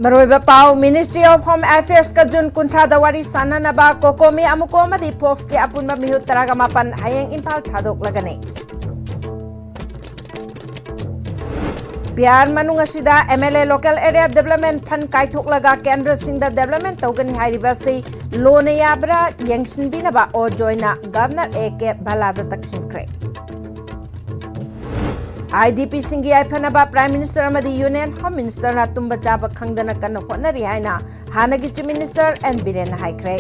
Maroiba Pau, Ministry of Home Affairs ka Jun Kuntra Dawari Sana na ba Kokomi Amuko Madi Fox ki apun ba mihut taraga mapan hayang impal thadok lagani. Biar manunga sida MLA Local Area Development Fund kaithok laga Kendra Singda Development Togani Hairibasi Lone Yabra Yangshin Binaba o joina Governor A.K. Balada Takshinkre. IDP Singi Aipanaba Prime Minister Amadi Union Home Minister na tumba chaba khangdana kana honari haina Hanagi Chief Minister and Biren Haikre.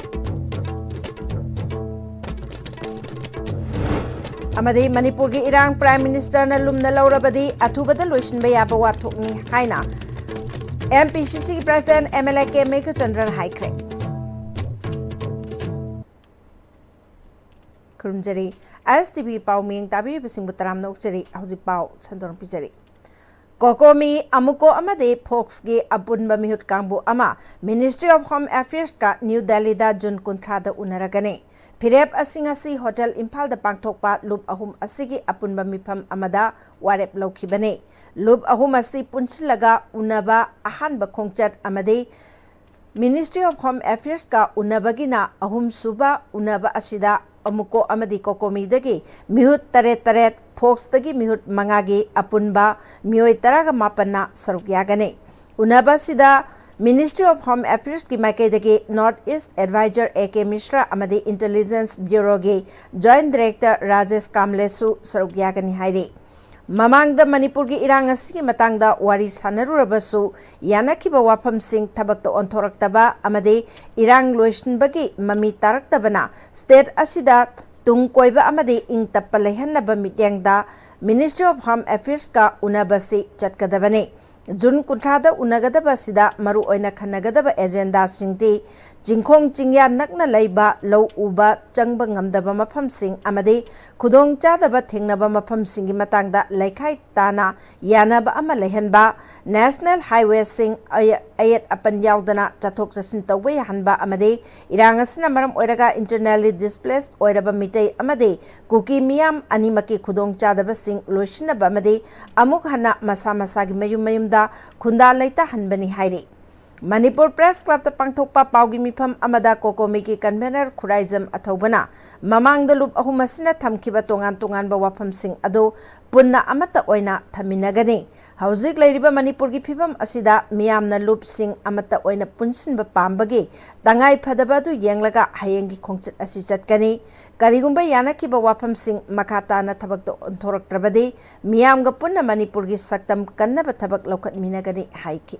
Amadi Manipur gi irang Prime Minister na lumna laurabadi athubada loishinba yaba wathokni haina MPCC President MLA K Meka Chandran Haikre. Kurumjari ISTV Pau Ming Tabi Bising Butaram Nokjari Hausi Pau Sandon Pijari Kokomi Amuko Amade Fox Ge Abun Bamihut Kambu Ama Ministry of Home Affairs ka New Delhi da Jun Kuntrada Unaragane Pirep Asingasi Hotel Impal da Pangtokpa Lub Ahum Asigi Apun Bamipam Amada Warep Lokibane Lub Ahum Asi Punchilaga Unaba Ahan Bakongchat Amade Ministry of Home Affairs ka Unabagina Ahum Suba Unaba Asida Amuko Amadi Kokomi dagi mihut taret Fox dagi mihut mangagi apunba mioi taraga mapana sarukyagane. Unaba sida Ministry of Home Affairs ki maikai dagi North East Advisor A.K. Mishra Amadi Intelligence Bureau gi Joint Director Rajesh Kamlesu sarukyagani hairi. Mamang da Manipur gi irang asigi matang da wari sanarurabasu yanakiba wafam sing tabak da onthoraktaba amade irang loishin bagi mami taraktabana state asida tungkoiba amade ing tapalehanaba mityang da Ministry of Home Affairs ka unabasi chatkadabane Jun Kuntrada unagadaba sida maru oina khanagadaba agenda singti Jingkhong Jingya nakna laiba lau uba changba ngamdaba mafam sing amade khudong chadaba thengnaba mafam singi matangda laikhai tana yanaba ama lehenba National Highway sing ayat apan yaudana chathok chasin tawwe hanba amade irangasna maram oiraga internally displaced oiraba mitei amade kuki miyam animaki khudong chadaba sing loishinaba amade amuk hana masa masagi mayum da khunda laita hanbani hairi Manipur Press Club ta pangthokpa paugi mifam amada Kokomi ki convener Khuraizam athobana mamang da lup ahum asina thamkiba tongan ba wafam sing ado punna amata oina thaminagani hauzik leiriba Manipur gi phibam asida miyamna lup sing amata oina punsinba pambagi tangai phadaba du yenglaga hayengi khongchat asi chatkani karigumba yanakiba wafam sing makata na thabak to onthoraktrabadi miyamga punna Manipur gi saktam kannaba thabak lokhat minagani haiki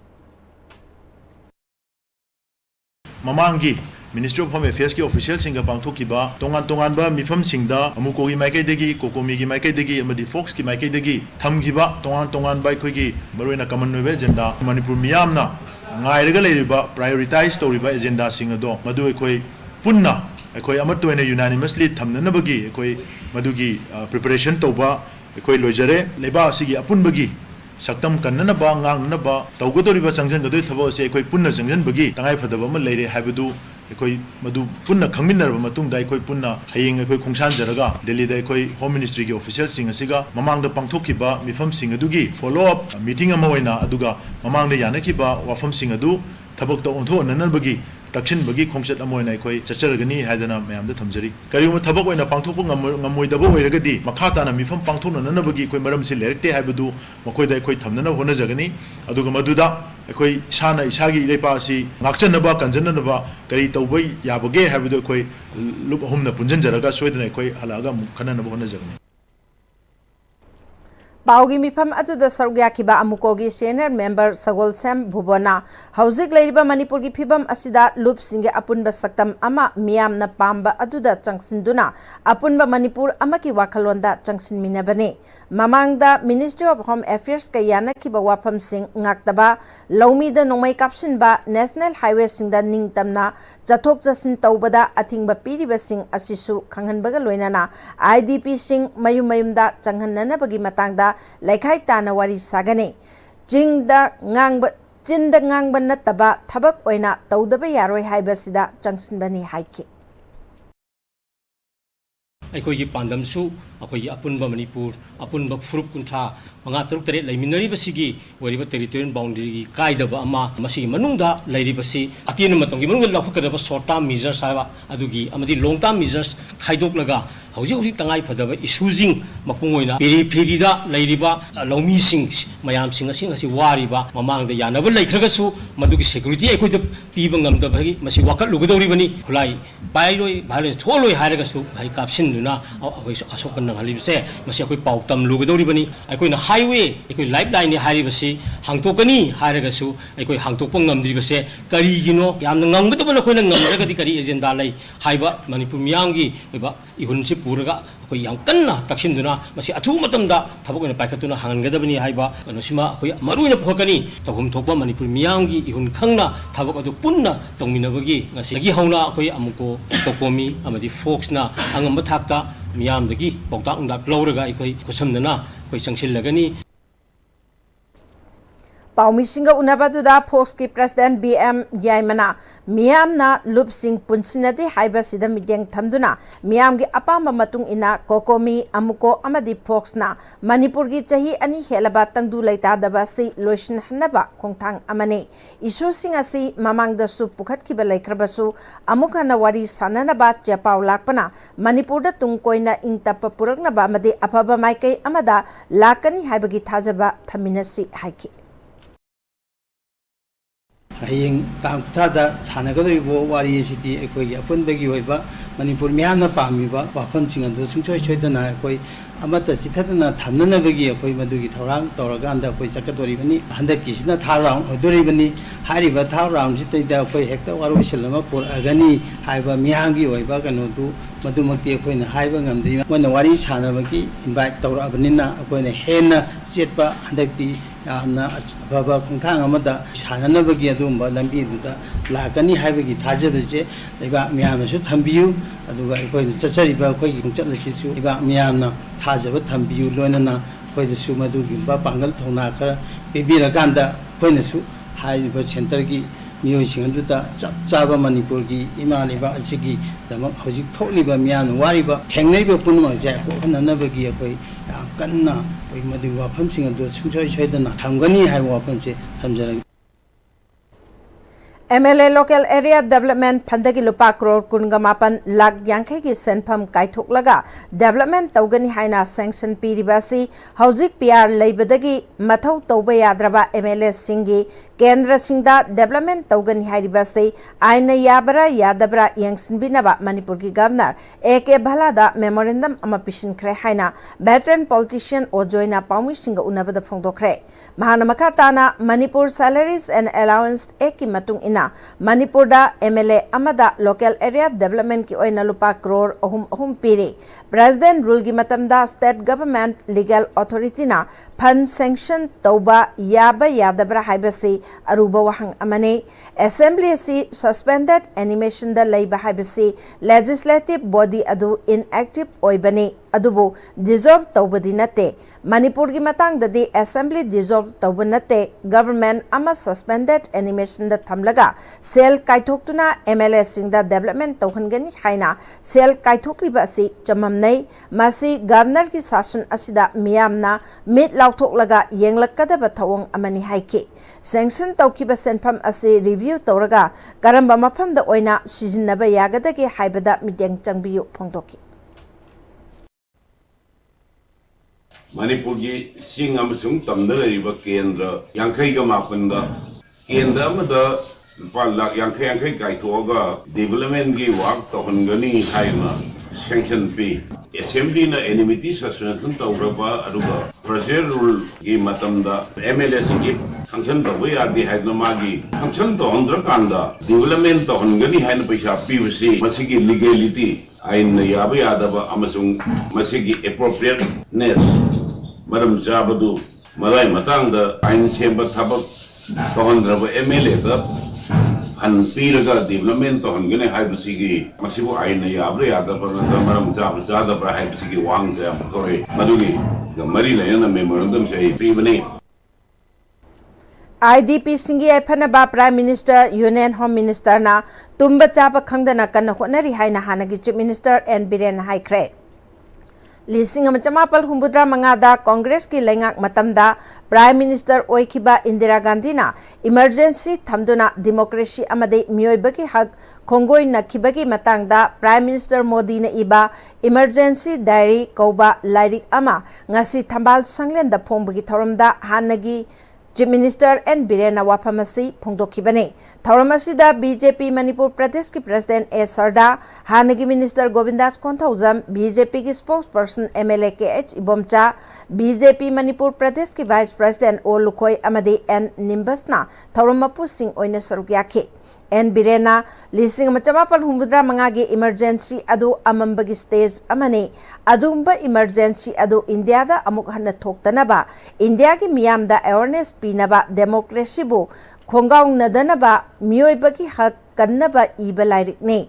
Mamangi Ministry of Home Affairs ki official singa pangthokiba tongan ba mifam singda amuko gi maikai degi Kokomi gi maikai degi amadi Fox ki maikai degi thamgiba tongan ba khoi gi maroina common web agenda Manipur miyamna ngairaga leiriba prioritize toriba agenda singa do madu khoi punna khoi amatoina unanimously thamnanabagi khoi madugi preparation toba khoi lojare leba asigi apunbagi Saktam kannana ba ngang na ba tawgodori ba sangjan gadoi thabo se koi punna sangjan bagi tangai phadaba ma leire habadu koi madu punna khangminnar ba matung dai koi punna hayeng koi khongsan jaraga Delhi dai koi Home Ministry ki official sing asiga mamang da pangthoki ba mifam sing adugi follow up meeting ama waina aduga mamang da yanaki ba wafam sing adu thabak ta ontho nanan bagi takshin bagi khongchat amoina koi chacharagani haidana mayam da thamjari kariuma thabak oina pangthokpu ngamoi dabo oiragadi makhata na mifam pangthokna nanabagi koi maram si lerekte haibadu makoi dai koi thamnana hona jagani aduga maduda koi sana isagi lepa si ngakchanaba kanjanaba kari tawbai yabage haibadu koi lup ahumna punjan jaraga soidana koi halaga mukhana na hona jagani Paugi mifam atuda sarugyakiba amukogi senior member Sagol Sam Bhubona hauzik leiriba Manipur gi phibam asida loop singe apunba saktam ama miyamna pamba atuda changsinduna apunba Manipur amaki wakhalonda changsin minabane mamangda Ministry of Home Affairs ka yanakiba wafam sing ngaktaba lawmida nongmai kapsinba National Highway singda ningtamna chathok chasin tawbada athingba piriba sing asisu khanghanbaga loinana IDP sing mayumda changhananabagi matangda Laikhai tana wari sagane Jinda ngang nataba thabak oina tawdaba yaroi haibasida changsinbani haiki ꯑꯩꯈꯣꯏꯒꯤ ꯄꯥꯟꯗꯝꯁꯨ ꯑꯩꯈꯣꯏꯒꯤ ꯑꯄꯨꯟꯕ ꯃꯅꯤꯄꯨꯔ ꯑꯄꯨꯟꯕ ꯐꯨꯔꯨꯞ ꯀꯨꯟꯊ꯭ꯔꯥ manga teruk tere laiminari basigi wariba territorial boundary kaidaba ama masigi manungda lairi basi atien matonggi manungda lakhukadaba short term measures haiba adugi amadi long term measures khaidok laga hauji hauji tangai phadaba issuing mapungoina periphery da lairiba lomi sing mayam sing asi wariba mamang da yanaba laikhragasu madugi security ekoi da piba ngamda bagi masi wakal lugudori bani khulai bairoi violence tholoi hairagasu hai kapsin duna akoi asokan nang halibse masi akoi pautam lugudori bani akoi na highway ekoi lifeline ni haribasi hangtokani hairagasu ekoi hangtokpa ngamdri base kari gino yamna ngamgdaba na koina ngamragadi kari agenda lai haiba manipur miyamgi oiba ihunsi puraga akoi yam kanna taksinduna masi athu matamda thabokna paikatuna hangadabani haiba kanosima akoi maruina phokani tawhum thokpa manipur miyamgi ihun khangna thabok adu punna tongminabagi ngasi gi hauna akoi amuko kokomi amadi fox na angamba thakta miyamdagi pawta ungdak lawraga akoi kusamdana akoi changsilagani Paumisinga unabatuda Fox ki President BM Yaimana Miyamna Lupsing Punsinati Haiba Sida Midyang Thamduna Miyamgi Apamba Matung Ina Kokomi Amuko Amadi Fox na Manipur gi Chahi Ani Helaba Tangdu Laita Dabasi Loishin Hanaba Kongtang Amane Isu Singasi Mamang da Su Pukhat ki Balai Krabasu Amuka na Wari Sananaba Japau Lakpana Manipur da Tungkoina Ingtapa Puraknaba Amadi Apaba Maikai Amada Lakani Haibagi Thajaba Thaminasi Haiki hayeng tang thada sanagadoribo wari sidi ekoi apunbagi hoiba manipur miyamna pamiba wafam chingando sungchoi choidana ekoi amata sithadana thamnanabagi ekoi madugi thorang toraganda ekoi chakadoribani handaki sina tharang odoribani hariba tharang sitaida ekoi hekta waru silama por agani haiba miyamgi hoiba kanodu madumati ekoi na haiba ngamdi mona wari sanabagi invite torabani ekoi na hena setba handaki yamna baba kongthang amada sananabagi adumba lambi duda lakani haibagi thajabase iba miyamnasu thambiyu aduga ekoi chachariba ekoi khongchatlasisu iba miyamna thajaba thambiyu loinana ekoi su madugi ba pangal thona khara bibira ganda ekoi nasu haiba center gi miyoi singanduta chaba manipur gi imaliba asigi dama hojik tholiba miyamna wariba thengnaiba punma ja ko hananabagi ekoi yam kanna oi madu wafam singando sungchoi choidana thamgani haiba wafamche thamjara MLA Local Area Development Pandagi Lupa Crore Kungamapan Lag Yankhe ki Senpam Kaitok Laga Development Taugani Haina Sanction Piribasi Hauzik PR Laibadagi Mathau Tauba Yadraba MLA Singi Kendra Singda Development Taugani Hairibasi Aina Yabara Yadabra Yangsin Binaba Manipur ki Governor A.K. Bhalada Memorandum Amapishin Kre Haina Veteran Politician Ojoina Paumi Singa Unabada Phongdokre Mahanamakatana Manipur Salaries and Allowance Eki Matung Ina Manipur da MLA Amada Local Area Development ki oina lupa crore ahum piri President rule gi matamda State Government Legal Authority na fund sanction tauba yaba yadabra haibasi aruba wahang amane Assembly si suspended animation da leiba haibasi legislative body adu inactive oibani adubu dissolve taubadi nate Manipur gi matang dadi Assembly dissolve tauba nate government ama suspended animation da thamlaga sel kaithoktuna MLA singda development tauhangani haina sel kaithokliba asi chamamnei masi governor ki session asida miyamna mid lauthoklaga yenglakadaba thawang amani haiki sanction taukiba senpham asi review tawraga karamba mafamda oina sijinnaba yagadagi haibada midyang changbiyu phongdoki Manipur ki sing amasung tamda lariba kendra yankai ga mapanda kendra amada Palak yang kai thoga development gi work to hangani haina sanction p assembly na enmity suspension tawraba aduga pressure rule gi matamda MLS gi function to we adi haina magi function to andra kanda development to hangani haina paisa pvc masigi legality ain yaba yadaba amasung masigi appropriateness madam jabadu malai matangda ain semba thabak to handraba MLA ga an piraga development to hangane haibusigi masibu aina yabre yadaba maram jabada bra haibusigi wang ga kore madugi gamari layana memorandum sai pribane IDP Singi Epanaba Prime Minister Union Home Minister na tumba chapa khangdana kan honari haina hanagi Chief Minister N Biren Haikre लीसिंग चमापल हुंबुद्रा मंगादा कांग्रेस की लेंगाक मतमदा prime minister ओइखिबा इंदिरा गांधी ना emergency थमदुना डेमोक्रेसी अमदे मियोइबगी हक खोंगोई नखिबगी मतंगदा प्राइम मिनिस्टर मोदी ने इबा इमरजेंसी डायरी कौबा लाइरिक अमा ngasi थंबाल संगलेंदा फोंबगी थौरमदा हानगी चीफ मिनिस्टर एन बीरेन वाफमसी फोंदोखिबने थौरमसीदा बीजेपी मणिपुर प्रदेश की प्रेसिडेंट ए सरदा हानगी मिनिस्टर गोविंदास कोंथौजम बीजेपी की spokesperson MLA K H Ibomcha BJP Manipur Pradesh की वाइस प्रेसिडेंट ओ लुखोई अमदी एन निम्बसना थौरमपु सिंह ओइने सरुक याखे एन बीरेना लीसिंग चमापल हुंबुद्रा मंगागी इमरजेंसी अदु अमंबगी स्टेज अमने अदुंबा इमरजेंसी अदु इंडिया दा अमुक हन्न थोक्तनबा इंडिया की मियामदा अवेयरनेस पीनबा डेमोक्रेसी बु खोंगाउंग नदनबा मियोइबगी हक कन्नबा इबा लाइरिकने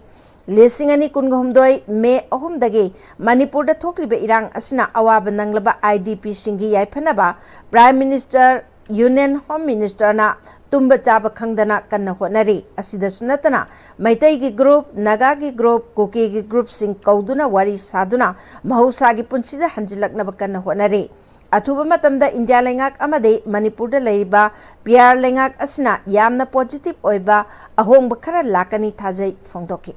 लीसिंग अनि कुनगहुमदोय मे अहुमदगे मणिपुर दा थोक्लिबा इरांग असना अवाब नंगलबा आईडीपी सिंगी याइफनबा prime minister union home minister ना तुम्ब चाब खंगदना कन्न होनरी असिदसु नतना मैतई की ग्रुप नगा की ग्रुप कुकी की ग्रुप सिंह कौदुना वारी साधुना महौसागी पुंसिदा हंजिलकनब कन्न होनरी अथुब मतमदा इंडिया लेंगाक अमदे मणिपुर दा लेरिबा पीआर लेंगाक असना यामना पॉजिटिव ओइबा अहोंग खरा लाकनी थाजै फोंदोकी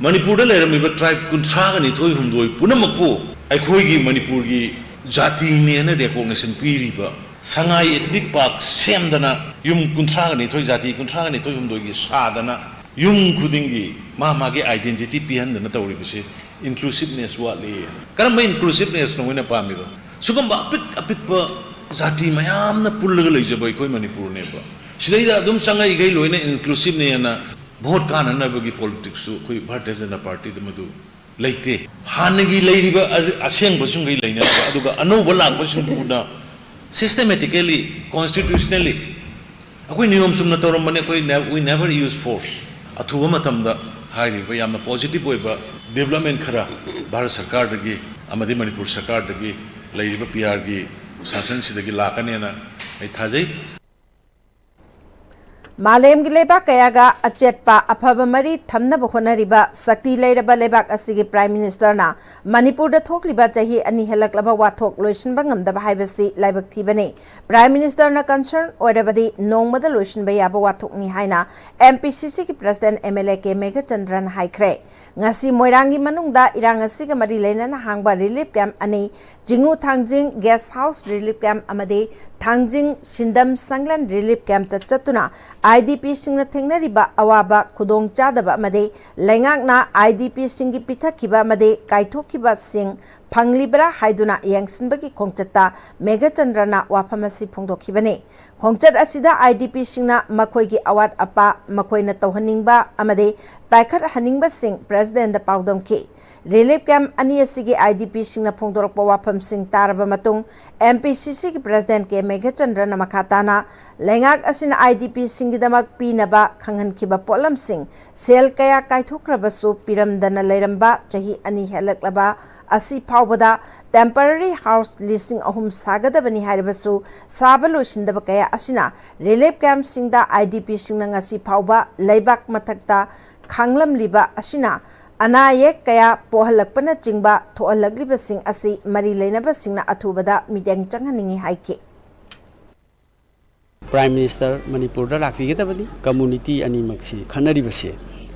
मणिपुर दा लेरमिबा ट्राइब कुंथ्रागनी थोय हुमदोय पुनमकपु अखोयगी मणिपुर की जाति ने रिकॉग्निशन पीरिबा संगाई एथनिक पार्क सेमदना युम कुंथ्रागनी थोय जाति कुंथ्रागनी थोय हुमदोयगी सादना युम खुदिंगी मामागे आइडेंटिटी पिहंदना तौरिबसे इंक्लूसिवनेस वाले करम इंक्लूसिवनेस नोइना पामिदो सुगम अपिक जाति मयामना पुल्लगा लेजबो इकोय मणिपुर नेबा सिदैदा अदुम संगाई गई लोइना इंक्लूसिव नेना भोट काननबगी पॉलिटिक्स तो कोई भारतीय जनता पार्टी दमदु लेते हानगी लेरिबा असेंग बसुंगई लेना अदुगा अनौबा लाबसुंगुना सिस्टमैटिकली कॉन्स्टिट्यूशनली अकोई नियम सुमना तौरमने कोई वी नेवर यूज फोर्स अथुबा मतमदा हाइरिबा यामना पॉजिटिव ओइबा डेवलपमेंट खरा भारत सरकार दगी अमदि मणिपुर सरकार दगी लेरिबा पीआर की शासन सिदगी लाकनेना आई थाजै मालेम की लेबाक कयागा अचेटपा अफब मरी थमनब होनरिबा शक्ति लेरबा लेबाक असिगी प्राइम मिनिस्टर ना मणिपुर दा थोकलिबा चाही अनि हेलकलबा वाथोक लोइसनबा ngамदबा हाइबसी लाइबक थीबने प्राइम मिनिस्टर ना कंसर्न ओरबदी नोंगमदा लोइसनबा याबा वाथोकनी हाइना एमपीसीसी की प्रेसिडेंट एमएलए के मेघचंद्रन हाइख्रे ngasi मोइरांगी मनुंगदा इरांग असिगा मरी लेना हांगबा रिलीफ कैंप अनि जिंगु Thangjing guest house relief camp अमदे थांगजिंग सिंदम संगलन रिलीफ कैंप ता चतुना आईडीपी सिंगना थेंगनरिबा अवाबा खुदोंग चादबा मदे लेंगाकना आईडीपी सिंगी पिथकिबा मदे काइथोकिबा सिंग फंगलिबरा हाइदुना यंगसिनबगी खोंगचता मेघचंद्रना वाफमसी फोंदोखिबने खोंगचत असिदा आईडीपी सिंगना मखोयगी अवाद अपा मखोयना तौहनिंगबा अमदे पाइखत हनिंगबा सिंग प्रेसिडेंट दा पाउदमखि रिलीफ कैंप अनि असिगी आईडीपी सिंगना फोंदोरकपा वाफम सिंग तारबा मतुंग एमपीसीसी की प्रेसिडेंट के मेघचंद्रना मखाताना लेंगाक असिना आईडीपी सिंगीदमक पीनबा खंगहनखिबा पोलम सिंग सेल कया काइथोख्रबसु पिरमदना लेरंबा चाही अनि हेलकलबा असी फावबदा टेम्पररी हाउस लीसिंग अहुम सागदबनी हाइरबसु साबा लोइसिंदबा कया असिना रिलीफ कैंप सिंगदा आईडीपी सिंगना ngasi फावबा लेबाक मथक्ता खांगलमलिबा असिना अनायक कया पोहलकपना चिंगबा थोहलगलिबा सिंग असि मरी लेनबा सिंगना अथुबदा मिटेंग चंगहनिंगी हाइके प्राइम मिनिस्टर मणिपुर लाक्पिगदबनी कम्युनिटी अनिमक्सी खनरिबसे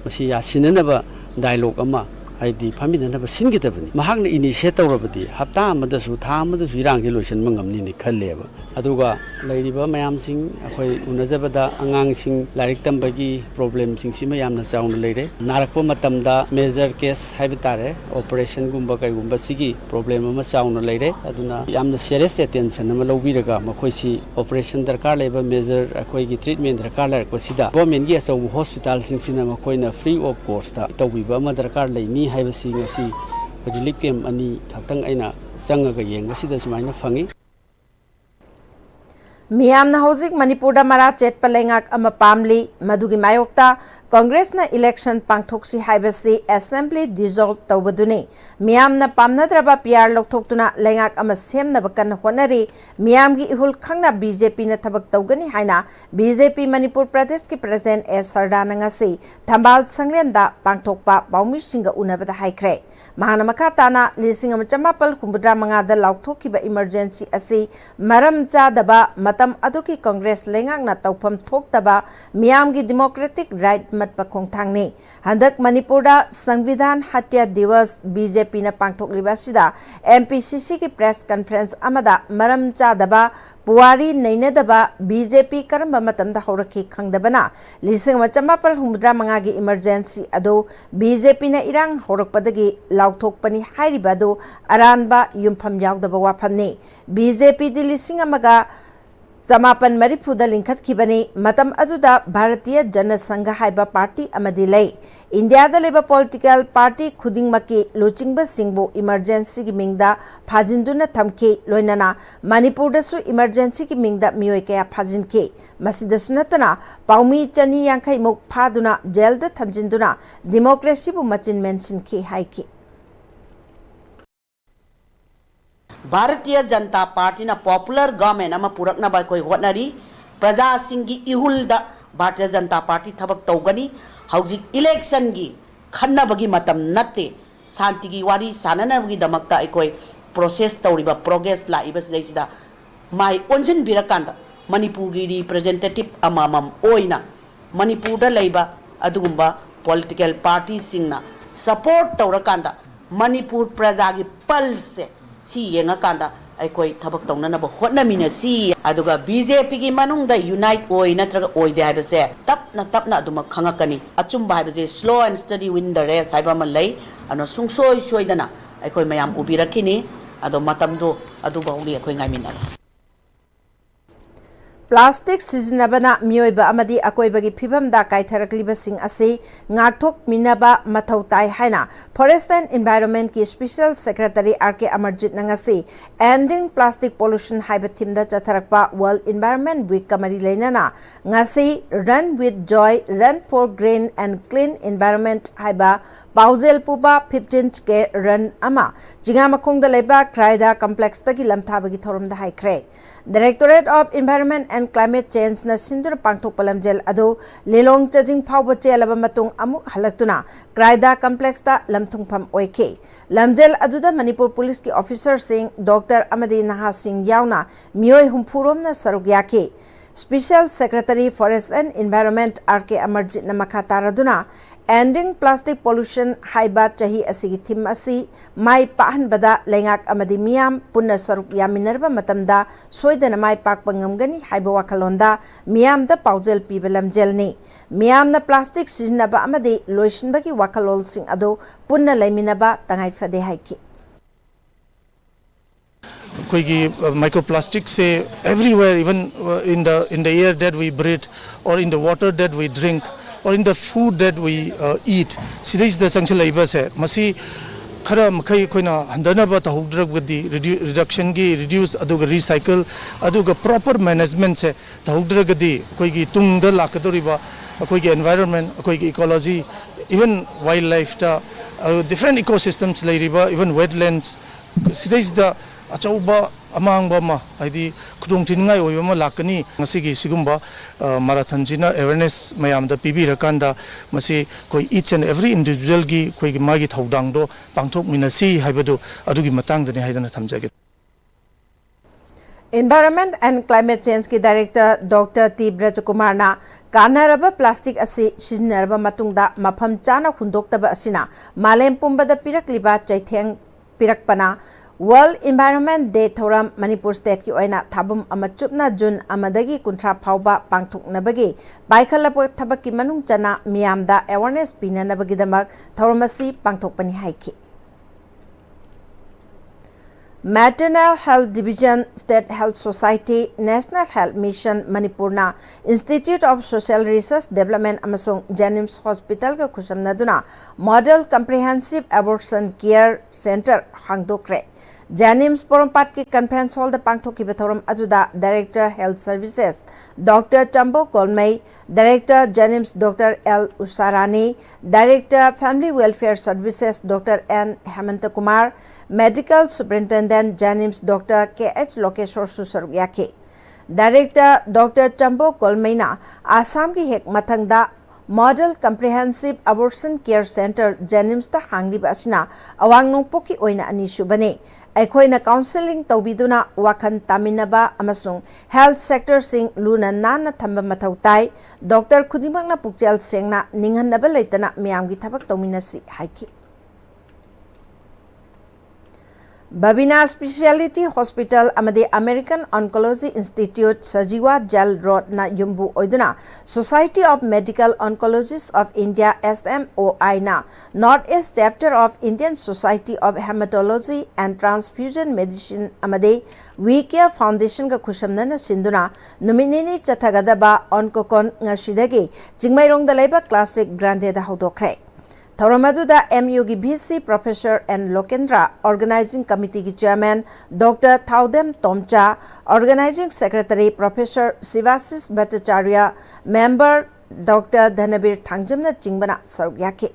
मसी यासिननबा डायलॉग अमा हाइदी फामिननबा सिनगदबनी महागने इनिशिएट तौरबदी हप्ता अमदसु था अमदसु इरांगे लोइसन मंगमनी खल्लेबा अदुगा लैरिबा मयामसिंग अखोय उनजबदा अंगांगसिंग लाइरिक तंबगी प्रॉब्लमसिंग सिमा यामना चाउन लेरे नारकपो मतमदा मेजर केस हाइबतारे ऑपरेशन गुंबा कयगुंबा सिगी प्रॉब्लम अमा चाउन लेरे अदुना यामना सीरियस अटेंशन अमा लौबिरगा मखोयसी ऑपरेशन दरकार लेबा मेजर अखोयगी ट्रीटमेंट दरकार लरकपसिदा गवर्नमेंट गी असौ हॉस्पिटल सिंगसिना मखोयना फ्री ऑफ कॉस्ट ता तौबिबा अमा दरकार लेनी हाइबसी ngasi रिलीफ कैंप अनि थाक्तंग अइना चंगगा येंगबसिदा सुमाइना फंगी मियामना हौजिक मणिपुर दा मरा चेटपा लेंगाक अमा पामली मदुगी मायोक्ता कांग्रेसना इलेक्शन पांगथोक्सी हाइबसी असेंबली डिसॉल्व तौबदुनी मियामना पामनद्रबा पीआर लौथोक्तुना लेंगाक अमा सेमनबा कन होनरी मियामगी इहुल खंगना बीजेपी न थबक तौगनी हाइना बीजेपी मणिपुर प्रदेश की प्रेसिडेंट एस सरदाना ngasi थंबाल संगलेंदा पांगथोकपा बाउमिसिंगा उनबदा हाइख्रे महाना मखाताना लिसिंग अमा चमापल हुंबुद्रा मंगादा लाउथोकिबा इमरजेंसी असि मरम चादबा मतम अदुकी कांग्रेस लेंगाकना तौफम थोक्तबा मियामगी डेमोक्रेटिक राइट मतपा खोंथांगनी हंदक मणिपुरदा संविधान हत्या दिवस बीजेपी न पांगथोकलिबासिदा एमपीसीसी की प्रेस कॉन्फ्रेंस अमदा मरम चादबा पुवारी नैनदबा बीजेपी करम मतमदा हौरखी खंगदबना लिसिंग चमापल हुंबुद्रा मंगागी इमरजेंसी अदो बीजेपी न इरांग हौरकपदगी लाउथोकपनी हाइरिबादो अरानबा युमफम यावदबा वाफमनी बीजेपी दि लिसिंग अमगा चमापन मरीफुद लिंखत्खिबनी मतम अदुदा भारतीय जनसंघ हाइबा पार्टी अमदि लई इंडिया दा लेबा पॉलिटिकल पार्टी खुदिंगमकी लुचिंगबा सिंगबो इमरजेंसी की मिंगदा फाजिंदुना थमखे लोइनना मणिपुर दसु इमरजेंसी की मिंगदा मियोय कया फाजिनखे मसिदसु नतना पाउमी चनी यांखै मुक फादुना जेल दा थमजिंदुना डेमोक्रेसी बु मचिन मेंशनखे हाइखे भारतीय जनता पार्टी ना पॉपुलर गवर्नमेंट अमा पुरकना बाय कोई होटनरी प्रजा सिंगी इहुलदा भारतीय जनता पार्टी थबक तौगनी हौजिक इलेक्शन की खन्नबगी मतम नत्ते शांति की वारी साननबगी दमकता कोई प्रोसेस तौरिबा प्रोग्रेस लाइबस दैसिदा माई ओंजन बिरकांदा मणिपुर की रिप्रेजेंटेटिव अमामम ओइना मणिपुर दा लैबा अदुगुंबा पॉलिटिकल पार्टी सिंगना सपोर्ट तौरकांदा मणिपुर प्रजा की पल्स से सी येंगाकांदा अखोई थबक तौननबा होटनमिनसी अदुगा बीजेपी की मनुंगदा यूनाइट ओइ नत्रगा ओइदे हाइबसे तपना अदुमा खंगकनी अचुंबा हाइबसे slow and steady win the race हाइबा म लई अनो सुंगसोय सोइदना अखोई मयाम उबिरखिनी अदो मतमदो अदुबाउली अखोई गाइमिनारस प्लास्टिक सिजनबना मियोइबा अमदी अकोइबगी फिबमदा काइथरकलिबसिंग असे ngathok minaba mathau tai haina forest and environment ki special secretary RK Amarjit nangasi ending plastic pollution haiba thimda chatharakpa world environment week kamari leinana ngasi run with joy run for green and clean environment haiba pauzel puba 15th ke run ama jinga makhongda leba kraida complex tagi lamthabagi thorumda haikre Directorate of Environment and Climate Change na sinduna pangthok palamjel ado lelong chajing phawba chelaba matung amuk halaktuna kraida complex ta lamthungpham oike lamjel aduda Manipur police ki officer sing Dr. Amadi Naha Singh yauna miyoi humpurom na saruk yake Special Secretary Forest and Environment RK Amarjit na makataraduna Ending Plastic Pollution haiba chahi asigi thim asi mai pahan bada lengak amadi miyam punna sarup yaminerba matamda soidana mai pak pangamgani haiba wakalonda miyam da paujel pibalam jelni miyam na plastic siznaba amadi loishinbagi wakalol sing ado punna laiminaba tangai fade haiki कोई microplastic से everywhere even in the air that we breathe or in the water that we drink or in the food that we eat sidais the sanction labor se masi khara makai koina handana ba tahudragdi reduction gi reduce aduga recycle aduga proper management se tahudragdi koi gi tungda lakadoriba koi gi environment koi gi ecology even wildlife ta different ecosystems lairiba even wetlands sidais the achauba amangba ma haidi khudong thingai oibama lakani ngasigi sigumba marathon jina awareness mayam da pibi rakanda masi koi each and every individual gi koi gi magi thodang do pangthok minasi haibadu adugi matang dani haidana thamjage Environment and Climate Change ki Director Dr. T. Brajakumar na kanaraba plastic asi siznaraba matungda mafam chana khundoktaba asina malem pumbada pirakliba chaitheng pirakpana World Environment Day Thoram Manipur State ki oina thabum amachupna June amadagi kuntra phauba pangthuknabagi baikhalapa thabaki manung chana miyamda awareness pinanabagi damak thoramasi pangthokpani haiki Maternal Health Division, State Health Society, National Health Mission, Manipurna, Institute of Social Research Development amasung Jennings Hospital ka khusamnaduna Model Comprehensive Abortion Care Center hangdokre. Janims Porompat ki conference hall da pangthoki bethoram ajuda Director Health Services Dr. Chambo Kolmei, Director Janims Dr. L. Usarani, Director Family Welfare Services Dr. N. Hemanta Kumar, Medical Superintendent Janims Dr. K.H. Lokeshwar Susaryake. Director Dr. Chambo Kolmeina Assam ki hek mathangda Model Comprehensive Abortion Care Center Janims ta hangli basina awang nongpoki oina ani subane aikoina counseling tawbiduna wakhan taminaba amasung health sector sing luna nana thamba mathau tai doctor khudimangna pukchel sengna ninghanaba leitana miyamgi thabak tawminasi haiki Babina Speciality Hospital amadi American Oncology Institute Sajiwa Jal Road na Yumbu Oiduna Society of Medical Oncologists of India SMOI na Northeast Chapter of Indian Society of Hematology and Transfusion Medicine amadi We Care Foundation ka khushamna na sinduna numinini chathagadaba oncocon ngasidagi Jingmairong da laiba Classic Grande da hodokre Thoramaduda MUG BC Professor and Lokendra Organizing Committee ki Chairman Dr. Thaudem Tomcha, Organizing Secretary Professor Sivasis Bhattacharya, Member Dr. Dhanabir Thangjamna Chingbana Sarugyake.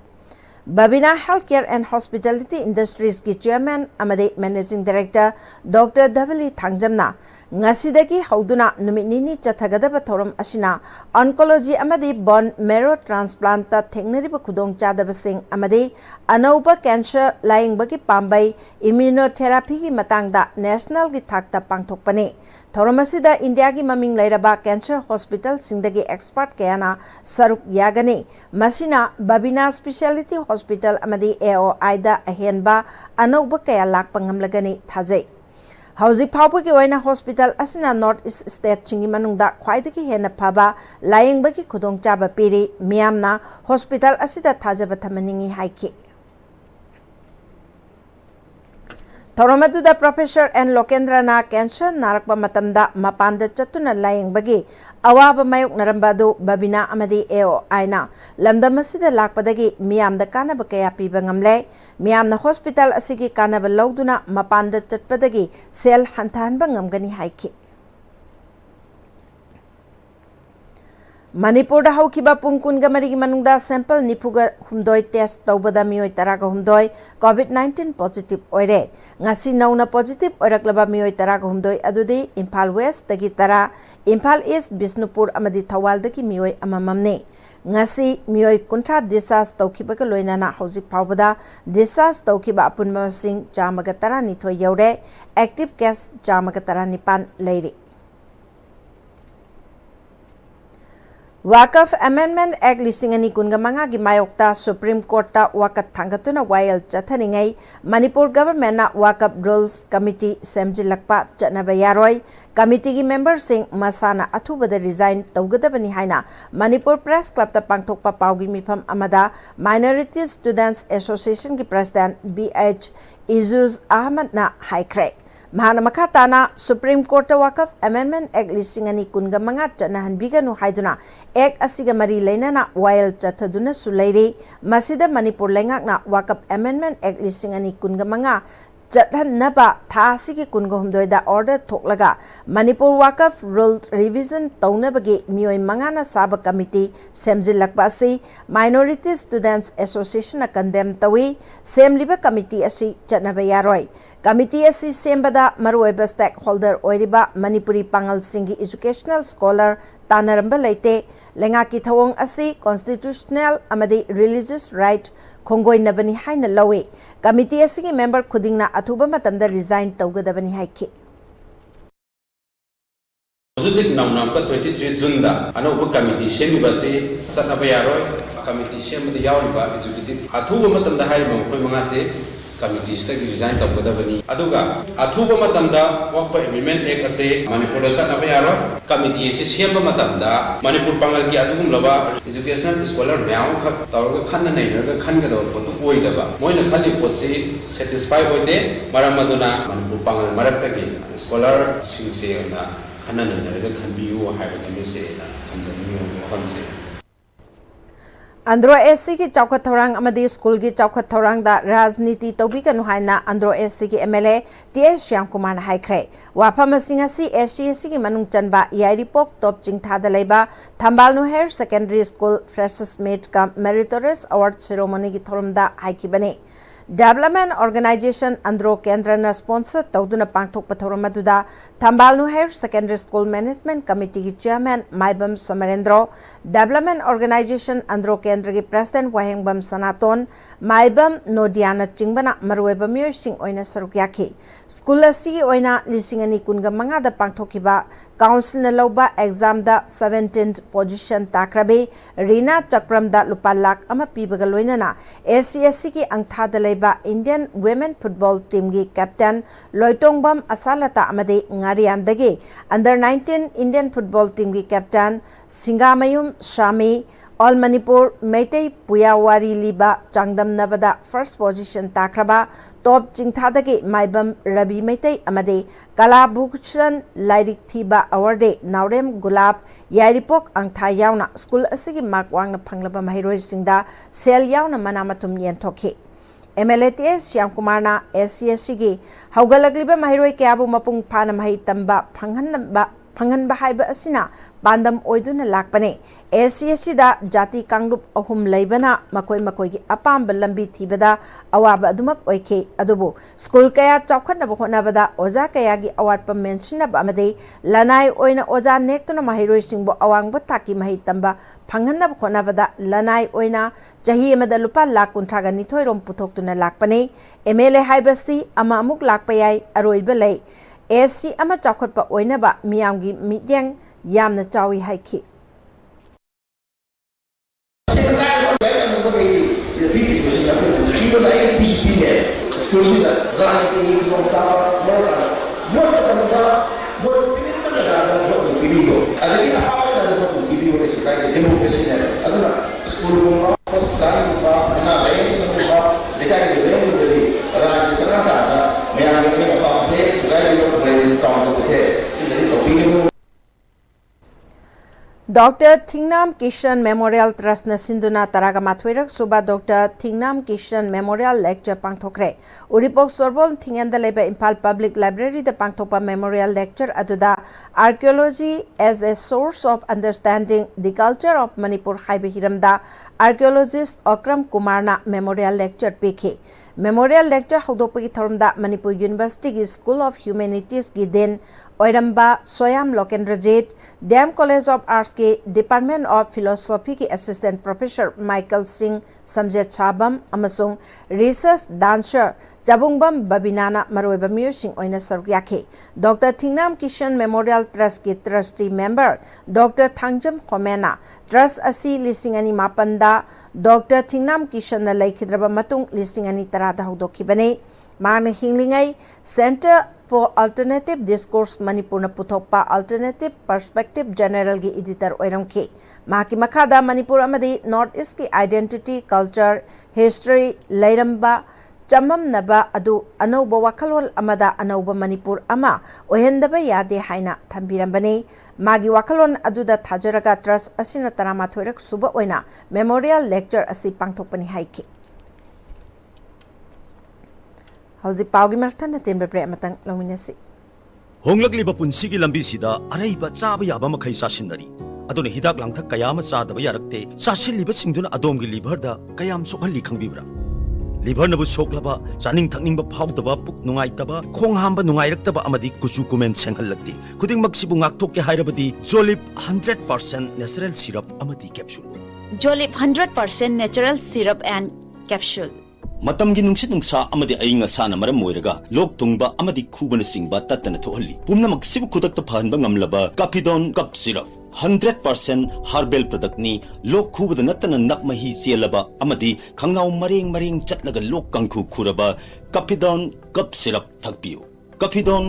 Babina Healthcare and Hospitality Industries ki Chairman amadi Managing Director Dr. Davali Thangjamna ngasidagi hauduna numinini chathagadaba thoram asina oncology amadi bone marrow transplant ta thengnariba khudong chadabasing amadi anauba cancer lying bagi pambai immunotherapy ki matangda national gi thakta pangthokpani thoramasida India gi maming lairaba cancer hospital singdagi expert kayana saruk yagani masina Babina Speciality Hospital amadi AOI da ahenba anauba kaya lakpa ngamlagani thajai Hauzik Paupuki Oina Hospital asina North East State Chingi Manungda Khwaidagi hena phaba layingbagi khudongchaba piri miyamna hospital asida thajaba thamaningi haiki Thoramaduda Professor and Lokendra na cancer narakpa matamda mapanda chatuna layingbagi awaba mayok narambadu Babina amadi AOI na lamdamasida lakpadagi miyamda kanaba kaya piba ngamle miyamna hospital asigi kanaba lawduna mapanda chatpadagi sel hantahanba ngamgani haiki Manipur da haukiba pungkun gamarigi manungda sample nipuga humdoi test tawbada mioi taraga humdoi COVID-19 positive oire ngasi nauna positive oiraklaba mioi taraga humdoi adudi Imphal West dagi tara Imphal East Bisnupur amadi Thawal dagi mioi amamamne ngasi mioi kuntra disas tawkibaga loinana hauzik phawbada disas tawkiba apunma sing chamaga tara nithoi yaure active case chamaga tara nipan leiri Wakaf Amendment Act Lisingani Kungamanga Gimayokta Supreme Court ta Wakat Tangatuna Wayal Chathaningai Manipur Government na Wakaf Rules Committee Semjilakpa Chatnabayaroi Committee ki member sing Masana Athubada resign Tawgadabani Haina Manipur Press Club ta Pangthokpa Paugi Mifam Amada Minority Students Association ki President BH Izuz Ahmad na Haikre Mahana makatana Supreme Court Wakaf Amendment Act Lisingani Kungamanga Chanahanbiganu Haiduna Act Asiga Mari Lainana Wayal Chathaduna Sulairi Masida Manipur Lengakna Wakaf Amendment Act Lisingani Kungamanga Chathan Naba Thasiki Kungahumdoida Order Toklaga Manipur Wakaf Rule Revision Taunabagi Mioi Mangana Saba Committee Semjilakbasi Minority Students Association Condemn Tawi Semliba Committee Asi Chatnabayaroi Committee Asi Sembada Marueba Stakeholder Oiriba Manipuri Pangal Singi Educational Scholar Tanaramba Leite Lengaki Thawong Asi Constitutional Amadi Religious Right Khongoi Nabani Haina Lawe Committee Asi member Kudingna Atuba Matamda resign Tawgadabani Haiki Hujik namnam ka 23 June da anoba committee semibase satnaba yaroi committee semada yawriba executive athuba matamda hairiba khoi manga se committee stagi resign tawgadabani aduga athuba matamda wakpa amendment act ase Manipur satnaba yaroi committee se semba matamda Manipur pangal gi adugum laba educational scholar myam khak tawga khanna nainaga khangada potu oidaba moina khali potse satisfy oide maramaduna Manipur pangal maraktagi scholar singse na Andro SC की चौखत थौरांग अमदी school की चौखत थौरांग दा राजनीति तौबीगनु हाइना अंद्रो SC की MLA TS Shyam Kumar हाइख्रे वाफम Singh असि SC की मनुंग चनबा याइरिपोक top चिंगथादा लेबा थंबालनु higher secondary school freshers meet का मेरिटोरियस अवार्ड सेरेमनी की थोरमदा हाइकिबने Development Organization Andro Kendra sponsor Tauduna Pangtok Pathoramaduda, Tambalnu Hair Secondary School Management Committee Chairman Maibam Somarendro, Development Organization Andro Kendra President Wahengbam Sanaton, Maibam Nodiana Chingbana Marweba Mursing Oina Sarukyaki, School C Oina Lisingani Kunga Manga the Pangtokiba, Council Naloba Exam da 17th position Takrabe, Rina Chakram da Lupalak Ama Pibagalwinana, SCSC ki Angthada Indian Women Football Team ki Captain Loitongbam Asalata Amade Ngariandage Under 19 Indian Football Team ki Captain Singamayum Shami All Manipur Meitei Puyawari Liba Changdam Navada First Position Takraba Top Chingthadagi Maibam Rabi Meitei Amade Kala Bhukshan Lairik Thiba Award Naurem Gulab Yairipok Angtha Yauna School Asigi Mark Wang Panglaba Mahiroi Singda Sel Yauna Manamatum Yentoke MLATS Shyam Kumarna SCSC की हौगलगलिबा महिरोय क्याबु मपुंग फाना महि तंबा फंगनबा हाइबा असिना बांदम ओइदुना लाकपने SCSC दा जाति कांगलुप अहुम लैबना मकोय मकोय की अपाम लंबी थीबदा अवाब अदुमक ओइखे अदुबु school कया चौखनब होनबदा ओजा कया की अवार्ड पर मेंशनब अमदे लनाय ओइना ओजा नेक्तुना महिरोय सिंगबो अवांगब ताकी महि तंबा फंगनब होनबदा लनाय ओइना चाही अमदा लुपा लाख कुंथ्रागा निथोय रोम पुथोक्तुना लाकपने MLA हाइबसी अमा अमुक लाकपयाय अरोइबा लै SC अमा चौखटपा ओइनबा मियामगी मिट्यांग यामना चावी हाइखी Dr. Thingnam Kishan Memorial Trust na Sinduna Taraga Mathuirak Suba Dr. Thingnam Kishan Memorial Lecture Pangthokre Uripok Sorbol Thinganda Leba Impal Public Library the Pangthopa Memorial Lecture Aduda Archaeology as a Source of Understanding the Culture of Manipur Haibe Hiramda Archaeologist Okram Kumarna Memorial Lecture PK Memorial Lecture Hodopagi Thormda Manipur University School of Humanities ki den Oiramba Soyam Lokendrajet Dam College of Arts के department of philosophy के assistant professor Michael Singh समजे छाबम अमसुंग research dancer Chabungbam बबिनाना मरोइबा म्यूसिंग ओइना सरयाखे doctor Thingnam Kishan memorial trust के trustee member doctor Thangjam Khomena trust असि लिसिंग अनि मापंदा डॉक्टर थिंगनाम किशन न लैखिद्रबा मतुंग लिसिंग अनि तरादा हौदोखिबने मांग हिंगलिंगै centre for Alternative Discourse Manipur na puthokpa Alternative Perspective General gi editor oiramki maki makhada Manipur amadi North East ki identity culture history lairamba chamam naba adu anauba wakhalol amada anauba Manipur ama ohendaba yade haina thambirambane magi wakhalon aduda thajaraga trust asina tarama thoirak suba oina memorial lecture asi pangthokpani haiki Hausi paugi marthan na timbre pre matang lominasi. Honglakliba punsigi lambisida araiba chaba yaba makhai sasinari. Aduna hidak langthak kayama chadaba yarakte sasiliba singduna adomgi liver da kayam sokhalli khangbibra. Liver nabu soklaba chaning thakningba phawdaba puk nungaitaba khonghamba nungairakaba amadi kuchu kumen senghallakti. Khuding maksibu ngakthok ke hairabadi Jolip 100% natural syrup amadi capsule. Jolip 100% natural syrup and capsule. Matamgi nungsit nungsa amadi ainga sana maram moiraga lok tungba amadi khubana singba tatana thohalli pumna maksibu khudakta phanba ngamlaba Capidon cup syrup 100% herbal product ni lok khubada natana nakmahi chelaba amadi khangnaw mareng chatlaga lok kangkhu khuraba Capidon cup syrup thakpiu Capidon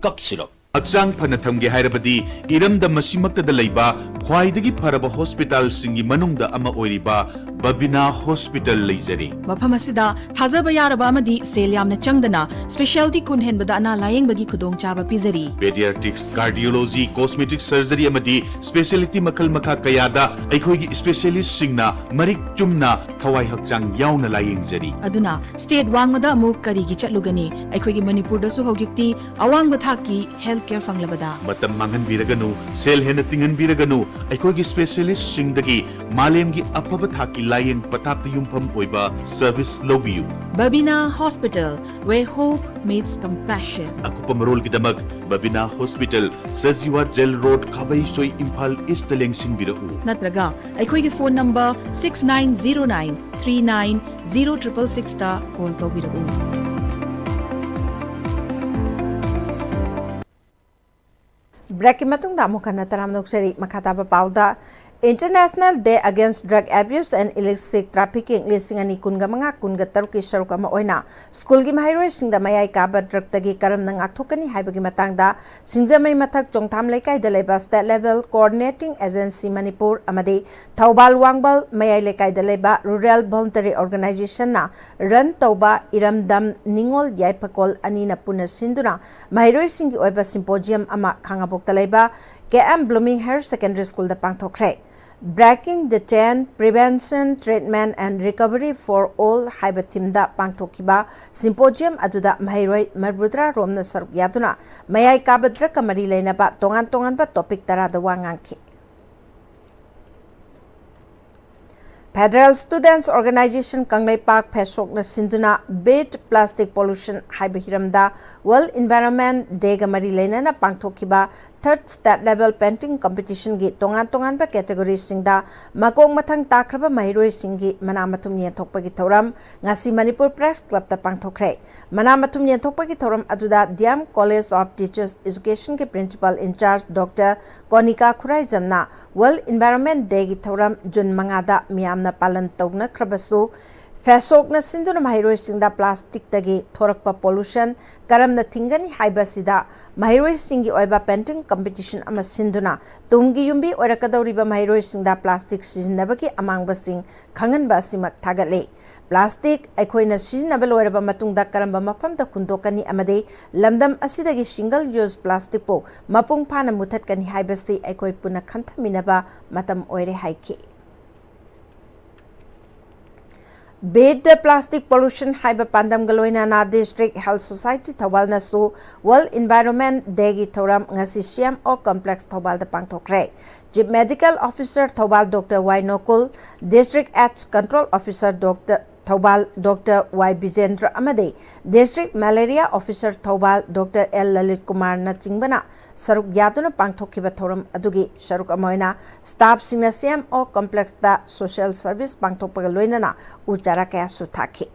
cup syrup Akchang Panatham Gehairabadi, Iram the Masimakta the Laiba, Kwaidagi Paraba Hospital Singi Manungda Ama Oiriba, Babina Hospital Lizari. Mapamasida, Tazaba Yarabamadi, Seliam Changdana, Specialty Kunhen Badana, Lying Bagi Kudong Chaba Pizari. Pediatrics, Cardiology, Cosmetic Surgery Amadi, Specialty Makal Maka Kayada, Aikogi Specialist Singna, Marik Jumna, Kawai Hakchang Yauna Lying Zari. Aduna, State Wangmada Muk Karigi Chatlugani, Aikogi Manipur Dasu Hogikti, Awang Bathaki, Healthcare Fanglabada. Matam Mangan Biraganu, Sel Henatingan Biraganu, Aikogi Specialist Singdagi, Malemgi Apabathaki Lying Patak Yumpam Oiba, Service Lobiu. Babina Hospital, where hope meets compassion. Ako pamarol kidamag, Babina Hospital, Saziwa Gel Road, Kabay Soy Impal, Istaleng Sinbirau. Natraga, Aikogi phone number 6909 390666 ta call to Birau. Break matung da mo kana taram noksari makata ba pauda International Day Against Drug Abuse and Illicit Trafficking lising ani kunga mga kunga taruki saruka maoina school gi mahiroi singda mayai kaba drug tagi karam nang athokani haibagi matangda singjamai mathak chongtham lekai da leba state level coordinating agency Manipur amadi Thobal Wangbal mayai lekai da leba rural voluntary organization na run toba iramdam ningol yaipakol ani na puna sinduna mahiroi singi oiba symposium ama khangabok da leba KM Blooming Higher Secondary School da pangthokre Breaking the Chain, Prevention, Treatment and Recovery for All Haibatimda Pangtokiba Symposium Aduda Mahiroi Marbudra Romna Saruk Yaduna Mayai Kabadra Kamari Lenaba Tongan ba topic tara the Wanganki Federal Students Organization Kanglai Park Pesok na Sinduna Beat Plastic Pollution Haibahiramda World Environment Day Gamari Lena na Pangtokiba Third State Level Painting Competition gi tongan ba category singda makong mathang takraba mahiroi singi manamatum nienthokpa gi thoram ngasi Manipur Press Club ta pangthokre manamatum nienthokpa gi thoram aduda Diam College of Teachers Education ke Principal in Charge Dr. Konika Khurai jamna World Environment Day gi thoram Jun mangada miyamna palan tawna khrabasu Fesok na sinduna mahiroi singda plastic tagi thorakpa pollution karam na thingani haiba sida mahiroi singi oiba painting competition ama sinduna tumgi yumbi oirakadauriba mahiroi singda plastic sizinabaki amangba sing khanganba simak thagale plastic aikoina sizinaba loiraba matungda karamba mafamda kundokani amade lamdam asidagi single use plastic po mapung phana muthatkani haibasi aikoi puna khanthaminaba matam oire haiki Beat the plastic pollution haiba pandam galoina na District Health Society Thobal nasu World Environment Day gi thoram ngasi Siam o complex Thobal da pangthokre Chief Medical Officer Thobal Dr. Y Nokul District Acts Control Officer Dr. Thobal Dr. Y Bijendra amade District Malaria Officer Thobal Dr. L Lalit Kumar na chingbana saruk yaduna pangthokiba thoram adugi saruk amoina staff singna Siam o complex da social service pangthokpaga loinana uchara kaya su thaki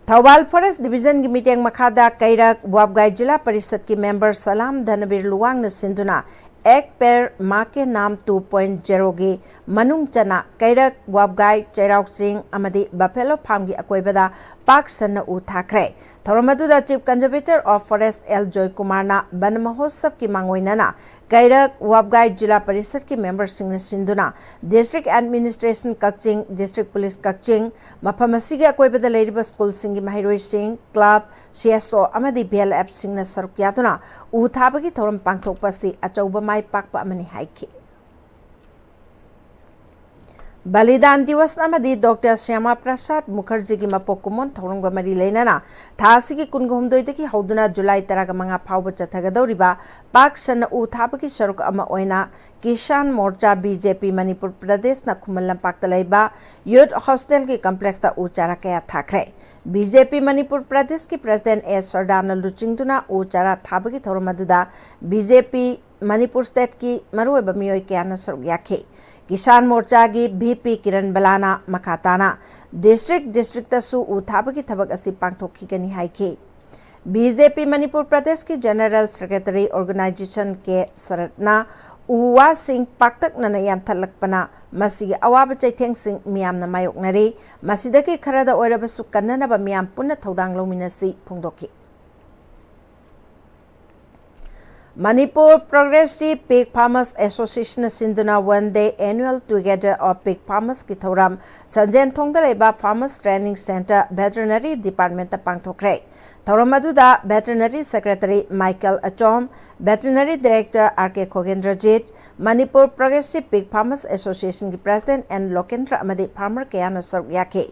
Thobal Forest Division ki meeting makhada Kairak Wabgai Jila Parishad ki member Salam Dhanabir Luwang na sinduna एक पेर माँ के नाम 2.0 गे मनुंग चना कैरक वाबगाई चैराउक सिंह अमदी बफेलो फार्म की अकोइबदा पाक सन उ थाखरे थोरमदुदा chief conservator of forest L Joy Kumar ना वन महोत्सव की मांगोइना कैरक वाबगाई जिला परिषद की मेंबर सिंह सिंधुना district administration Kakching district police Kakching मफम असिगे अकोइबदा लेरिबा स्कूल सिंह की महिरोई सिंह क्लब सीएसओ अमदी बीएलएफ सिंह ना सरुक यादुना उ थाबगी थोरम पांगथोकपसी अचौबा माई पाकपा अमनी हाइकी बलिदान दिवस अमदी डॉक्टर श्यामा प्रसाद मुखर्जी की मपोकुमोन थौरंग मरी लेना थासी की कुनगुमदोइदगी हौदुना जुलाई 15 फाउब चथगदौरिबा पाक सन उ थाबगी सरुक अमा ओइना किसान मोर्चा बीजेपी मणिपुर प्रदेश न खुमल लंपाक तलैबा यूथ हॉस्टल के कॉम्प्लेक्स ता उचारा कया थाखरे बीजेपी मणिपुर प्रदेश की प्रेसिडेंट ए सरदाना लुचिंगदुना उचारा थाबगी थौरमदुदा बीजेपी मणिपुर स्टेट की मरुएबा मियोय कयाना सरुक याखे किसान मोर्चा की बीपी किरण बलाना मखाताना डिस्ट्रिक्ट तसु उथाब की थबक असि पांगथोखिगनी हाइखे बीजेपी मणिपुर प्रदेश की जनरल सेक्रेटरी ऑर्गेनाइजेशन के सरतना उवा Singh पाक्तकना यांथलकपना मसिगे अवाब चैथेंग Singh मियामना मायोकनरे मसिदगी Khardah ओइरबसु कन्ननबा मियाम पुन्ना थौदांग लौमिनसी फोंदोखि Manipur Progressive Pig Farmers Association Sinduna 1-day annual Together of Pig Farmers ki thoram Sanjen Thongdareba Farmers Training Center Veterinary Department ta pangthokre. Thoram aduda Veterinary Secretary Michael Achom, Veterinary Director R.K. Khogendrajit, Manipur Progressive Pig Farmers Association ki President and Lokendra amadi Farmer Kayana Sarwyake.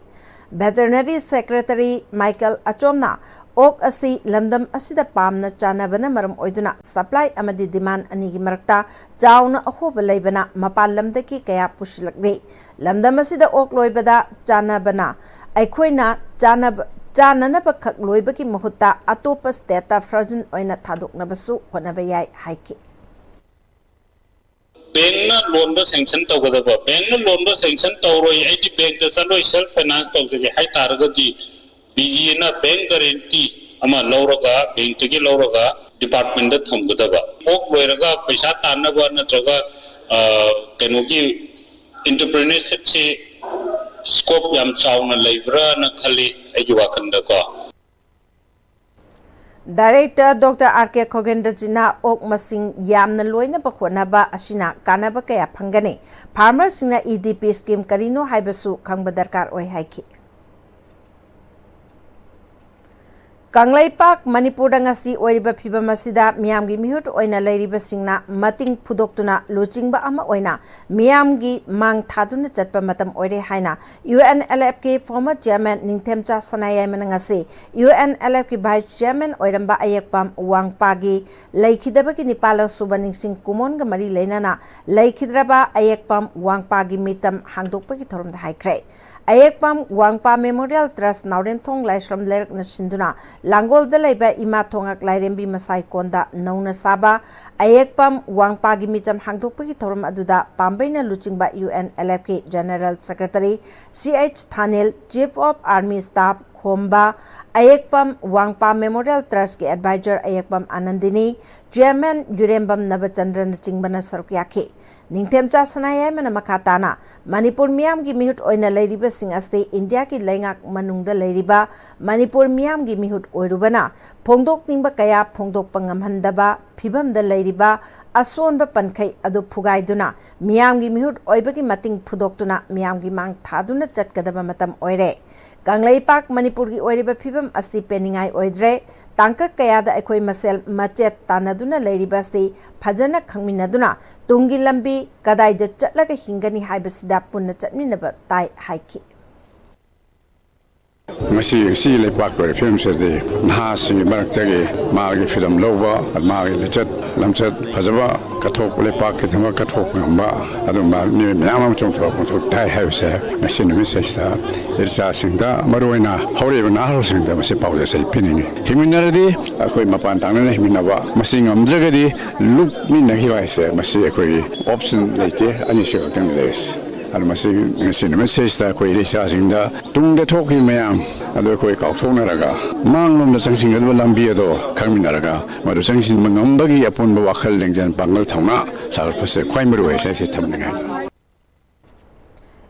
Veterinary Secretary Michael Achomna ok asi lamdam asida pamna chana bana maram oiduna supply amadi demand anigi marakta chauna ahoba leibana mapal lamdaki kaya pushilakre lamdam asida ok loibada chana bana aikhoina chana bakhak loibaki mahutta atopa state ta frozen oina thadokna basu honaba yai haiki bank na loan ba sanction tawgadaba bank na loan ba sanction tawroi ai di bank da saloi self finance tawjagi hai taragadi BG na bank guarantee ama lauraga bank tagi lauraga department da thamgadaba ok loiraga paisa tanaba natraga kenogi entrepreneurship se scope yam chauna leibra na khali ai wakanda ko Director Dr. R.K. Khogendrajina ok masing yamna loina bakhonaba asina kanaba kaya phangane farmers singna EDP scheme karino haibasu khangba darkar oi haiki Kanglai Park Manipur ngasi oiriba phiba masida miyamgi mihut oina leiriba singna mating phudoktuna luchingba ama oina miyamgi mang thaduna chatpa matam oire haina UNLF ki former chairman Ningthemcha Sanayai manangasi UNLF ki vice chairman oiramba ayekpam wangpagi leikhidaba ki nipala subaning sing kumon ga mari leinana leikhidraba ayekpam wangpagi mitam hangdokpa ki thorom haikre Ayekpam Wangpa Memorial Trust Naurenthong Laisram Lerak na Sinduna Langol da Laiba Ima Thongak Lairembi Masai Konda Nauna Saba Ayekpam Wangpa Gimitam Hangdokpa ki thoram aduda Pambay na Luchingba UNLF General Secretary CH Thanil Chief of Army Staff Khomba Ayekpam Wangpa Memorial Trust ki Advisor Ayekpam Anandini Chairman Jurembam Nabachandran Chingbana Sarukyake Ningthemcha Sanayai mana makatana Manipur Miyam gi mihut oina leiriba sing aste India ki leingak manungda leiriba Manipur Miyam gi mihut oirubana phongdok ningba kaya phongdok pangamhandaba phibamda leiriba asonba pankhai adu phugaiduna Miyam gi mihut oibagi mating phudoktuna Miyam gi mang thaduna chatkadaba matam oire Kanglai Park Manipur gi oiriba phibam asti peningai oidre tangka kayada akhoi masel machet tanaduna leiriba se phajana khangminaduna tungi lambi kadaida chatlaga hingani haibasida punna chatminaba tai haiki Masi si le pak ko film se de na si barak tagi magi film loba magi lechat lamchat phajaba kathok le pak ke thama kathok ngamba adu ma ni myam chong thok ko tai have se masi no se sta irsa singda maroina hore na haro singda masi pau se piningi himinardi akoi mapan tangna himinawa masi ngamjagadi look ni nahi wa se masi akoi option leite ani se tang les almasi ngasi se sta ko irsa singda tungda thoki mayam ado ko ka phonaraga manglom na sangsing ga lambi ado khangminaraga maru sangsing mangambagi apon ba wakhal lengjan bangal thongna sar phase khwaimru we se thamnga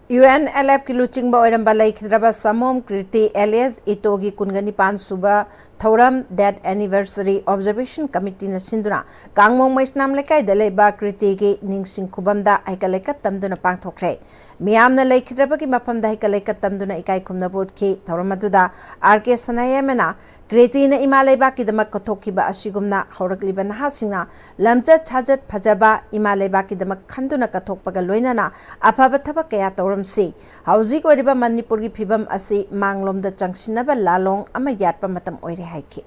UNLF ki luchingba oiramba laikhidraba samom kriti alias itogi kungani pan suba thoram that anniversary observation committee na sinduna kangmong maisnam lekai dale ba kriti ki ningsing khubamda aikaleka tamduna pangthokre miyamna laikhidraba ki mapamda aikaleka tamduna ikai khumna board ki thoram aduda RK Sanayamena kriti na imalai ba ki damak kothokiba asigumna horakliba nahasingna lamcha chajat phajaba imalai ba ki damak khanduna kathokpaga loinana afaba thabak kaya si hauzi ko riba Manipur gi phibam asi manglom da changsinaba lalong ama yatpa matam oire haiki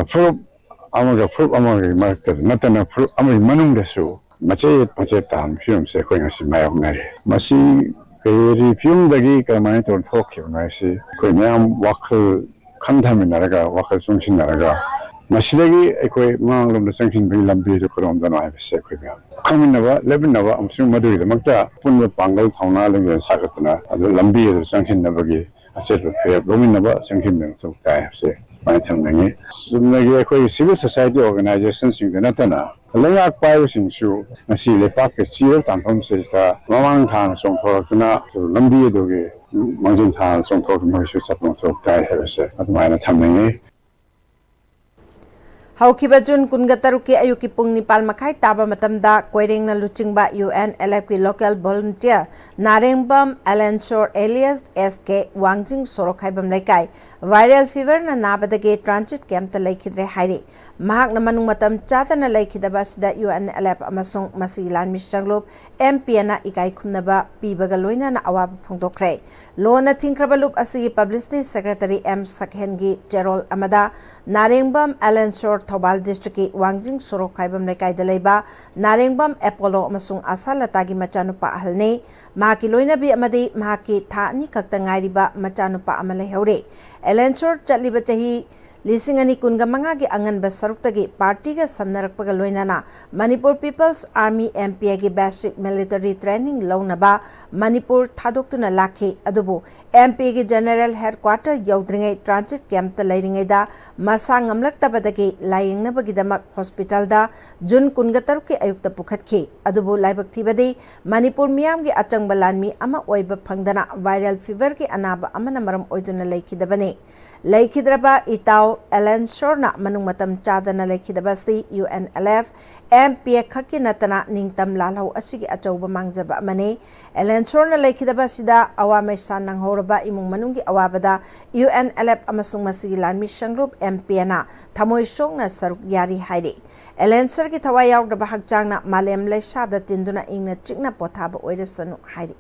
fruit amaga market natana fruit amai manung desu mache tam film se ko ngasi mayam nari masi keri film dagi kamai ton thokyo nasi ko nyam wakal khandhami naraga wakal sungsin naraga masidagi ekoi manglom da changsin bi lambi to korom da na se ko Kaminava, Lebanava, Madu, the Makta, Punda Pangal, Tona, and Sakatana, and the Lambi, the Sanction Navagi, a set of Rominava, Sanction, so I say, my Tangi. The civil society organizations in the Natana, Langa Pirates in Shoe, and see the pocket seal, and home says that Mamang Khan, some Fortuna, Lambi, Dogi, Mountain Town, some Fortuna, should supplement of Thai, have said, at my Tangi. Haukiba Jun Kungataruki Ayuki Pung Nipal Makai Taba Matamda Quering na Luchingba UN LFP local volunteer Narengbam Alanshore alias SK Wangjing Sorokhaibam Laikai viral fever na Nabadage transit camp the Laikidre Hairi Mahak na Manung Matam Chata na Laikidabas da UN LF Amasong Masilan Mishanglop MP na Ikai Kunaba Pibagaloina na Awab Pungdokre Lona Tinkrabalup Asigi Publicity Secretary M Sakhengi Gerald Amada Narengbam Alanshore Thobal District ki Wangjing Sorokhaibam Laikai da Leiba Narengbam Apollo amasung Asalatagi machanupa ahalne mahaki loinabi amadi mahaki tha ni khakta ngairiba machanupa ama lehaure Elanchor chatliba chahi Lisingani kungamanga gi angan basarukta party ga samnarakpaga loinana Manipur People's Army MPA gi basic military training launaba Manipur thadokuna lakhe adubu MPA gi general headquarter yaudringai transit camp ta leiringai da masa ngamlaktabada gi layingnaba gi damak hospital da Jun kungatar ki ayukta pukhatke adubu laibak thibade Manipur miyam gi achangba lanmi ama oiba phangdana viral fever ki anaba amana maram oiduna laikidabane Laikidraba Itao Alanshore Manung Matam Chadana Laikidabasi UNLF MPA Khaki Natana Ningtam Lalho Asigi Achauba Mangjaba Mane Alanshore Laikidabasida Awame Sanang Horaba Imung Manungi Awabada UNLF Amasung Masigi Lan Mission Group MPA na Thamoi Songna Saruk Yari Haide Alanshore ki Thawayaw da Bahagchangna Malem Laishada Tinduna Ingna Chikna Pothaba Oiresanu Haide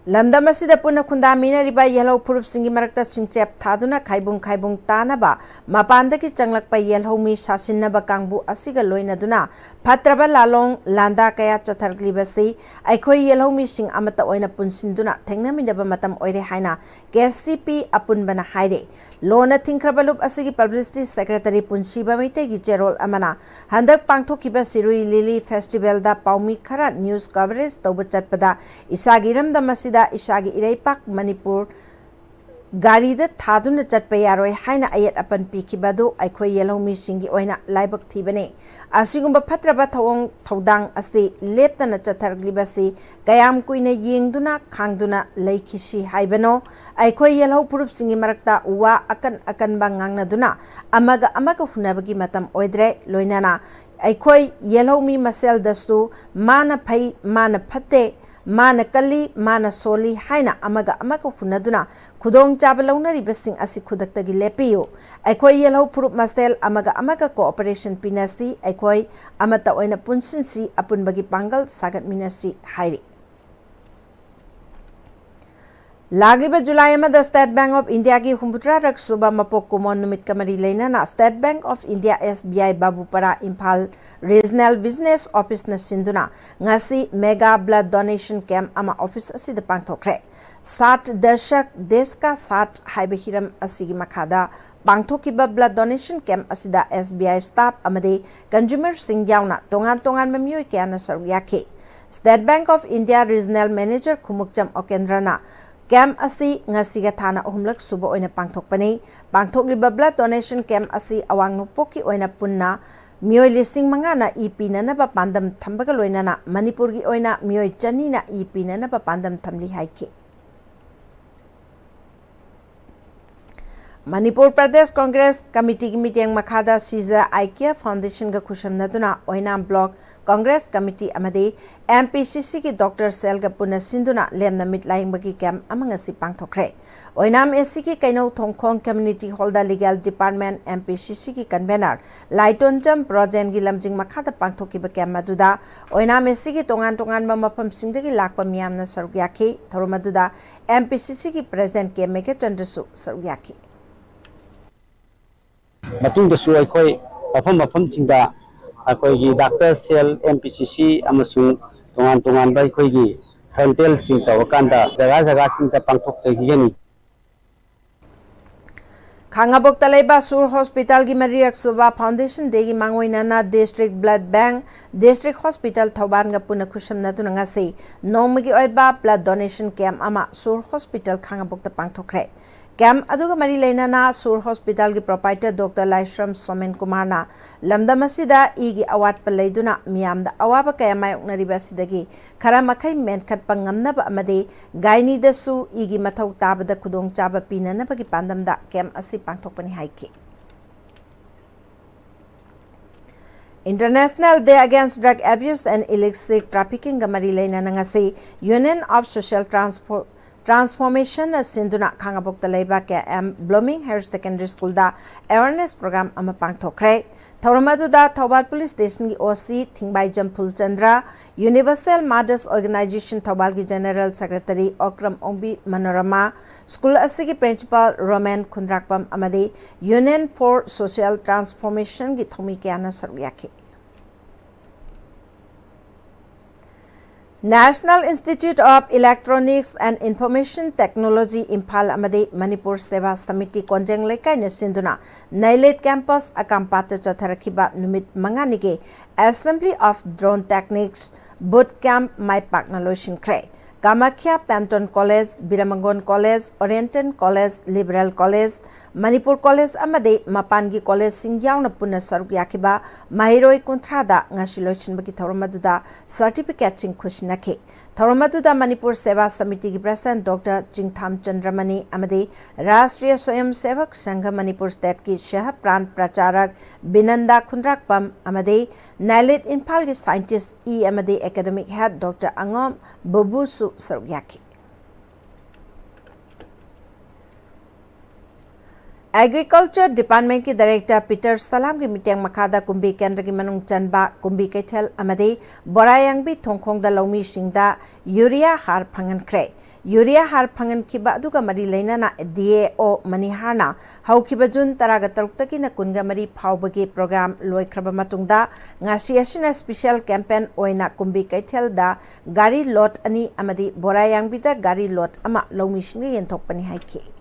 Lamdam asida puna khundamina riba yellow purup singi marakta singchep thaduna khaibung tanaba mapanda ki changlakpa yellow mi sasinaba kangbu asiga loinaduna phatraba lalong landa kaya chatharglibasi aikhoi yellow mi sing amata oina punsinduna thengnaminaba matam oire haina KCP apunbana haire lona thingkrabalup asigi publicity secretary punsiba meite gi cherol amana handak pangthokiba sirui lily festival da paumi khara news coverage toba chatpada isagiram da masida Ishagi Iraipak Manipur Garida Thaduna Chatpayaroi Haina Ayat Apan Pikibado Aikoi Yellow Mishingi Oina Laibak Thibane Asigumba Patraba Thawong Thawdang Asti Leptana Chatharglibasi Gayam Kuina Yingduna Kangduna Laikishi Haibano Aikoi Yellow Purup Singi Marakta Wa Akan Bangangna Duna Amaga Hunabagi Matam Oidre Loinana Aikoi Yellow Mi Masel Dastu Mana Pai Mana Pate Mana Kali, Mana Soli, Haina, Amaga Hunaduna, Kudong Jabalona Ribasing Asikudaki Lepio, Aikoi Yellow Purup Mastel, Amaga Cooperation Pinasi, Aikoi, Amata Oina Punsinsi, Apunbagi Pangal, Sagat Minasi, Hairi. Lagliba July the State Bank of India ki Humbutra rak suba mapok kumon numit kamari leina na State Bank of India SBI Babupara Impal Regional Business Office na sinduna ngasi mega blood donation camp ama office asida pangthokre 60 dashak deska 60 haibehiram asigi makada pangthokiba blood donation camp asida SBI staff amade consumer sing yauna tongan mamyoi kyana saruyake State Bank of India Regional Manager Khumukcham Okendrana Camp asi ngasiga thana ohumlak suba oina pangthokpani pangthokliba blood donation camp asi awang nupoki oina punna mioi lising mangana ipi nanaba pandam thambaga loinana Manipur gi oina mioi chani na ipi nanaba pandam thamli haike Manipur Pradesh Congress Committee ki meeting makhada Siza IKEA Foundation ga khushamnaduna Oinam Block Congress Committee amade MPCC ki Dr. Selga Puna Sinduna lemna mitlaing bagi camp amangasi pangthokre Oinam SC ki Kainau Thongkhong Community Hall da Legal Department MPCC ki convener Laitonjam Projen gi lamjing makhada pangthokiba camp maduda Oinam SC ki tongan mafam singdagi lakpa miyamna sarugyaki thorumaduda MPCC ki President K Meke Chandrasu sarugyaki Matungdasu aikoi mafam singda akoigi Dr. Sel MPCC amasung tongan bai koigi frontal sing tawakanda jaga singta pangthok chagigani Khangabok Talaiba Sur Hospital ki Mariak Suba Foundation degi mangoinana District Blood Bank District Hospital Thoban ga puna khusamna tunanga se nomagi oiba blood donation camp ama Sur Hospital Khangabok ta pangthokre Camp aduga mari leinana Sur Hospital ki proprietor Dr. Laishram Somen Kumar na lamdamasida igi awat palaiduna miyamda awaba kaya mayoknariba sidagi khara makai menkhat pangamnaba amade gaini dasu igi mathau tabada kudong chaba pinanaba ki pandamda camp asi pangthokpani haike International Day Against Drug Abuse and Illicit Trafficking Gamari Lena Nangasi Union of Social Transformation Sinduna Kangabok the Leba KM Blooming Higher Secondary School da awareness program amapang thokre Thoramadu da Thobal Police Station ki OC Thingbai Jampul Chandra Universal Mothers Organization Thobal ki General Secretary Okram Ongbi Manorama School asigi Principal Roman Kundrakpam amadi Union for Social Transformation ki thomi ke ana saruyaki National Institute of Electronics and Information Technology Imphal amadi Manipur Seva Samiti Konjeng Lekai na sinduna Nailet Campus Akampata Chatharakiba Numit Manganige Assembly of Drone Techniques Boot Camp Mai Pakna Loishin Kre Kamakya Pampton College, Biramangon College, Oriental College, Liberal College, Manipur College amade Mapangi College Singyaw na puna saruk yakiba Mahiroi Kuntrada Ngashilochin bagi Thoromaduda certificate sing kushinake. Thoromaduda Manipur Seva Samiti ki President Dr. Jingtham Chandramani amade Rashtriya Swayam Sevak Sangha Manipur State ki Shah Pran Pracharak Binanda Kundrakpam amade Nailit Imphal ki Scientist E amade Academic Head Dr. Angom Bobusu Saryaki. Agriculture Department ki Director Peter Salam ki miteng makada kumbi kendra ki manung chanba kumbi kaitel amade borayang bi thongkhong da lomi singda urea har phangan kre urea har phangan kiba aduga mari leina na DAO manihana haukiba jun taraga tarukta ki na kunga mari phawbagi program loikraba matungda ngasi asina special campaign oina kumbi kaitel da gari lot ani amadi borayang bi da gari lot ama lomi singa yenthokpani haiki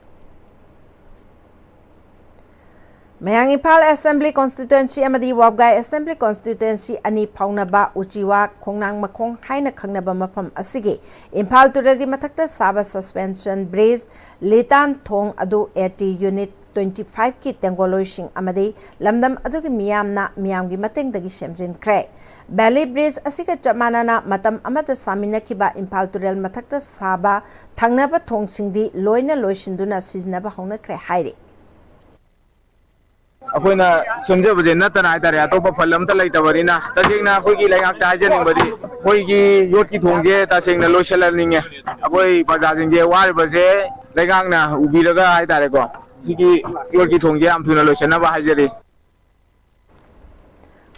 Mayang Impal Assembly Constituency amadi Wabgai Assembly Constituency ani Paunaba Uchiwa Kongnang Makong haina khangnaba mafam asigi Impal turagi mathakta saba suspension bridge Letan Thong adu 80 unit 25 ki tengoloishing amadi lamdam adugi miyamgi matengdagi semjin kre Valley Bridge asiga chamanana matam amada samina kiba Impal turel mathakta saba thangnaba thongsingdi loina loishinduna siznaba hongna kre hairi अखोइना सुनजबजे नतना हाइतारे अतोप फलम त लैतबरिना तसेंगना अखोइगी लैंगाक ताजनिंगबदि अखोइगी योटकी थोंजे तसेंगना लोइसलनिंगे अखोइ प्रजासिंजे वारिबसे लैंगाकना उबिरगा हाइतारेको सिगी योटकी थोंजे आमथुना लोइसनबा हाइजरी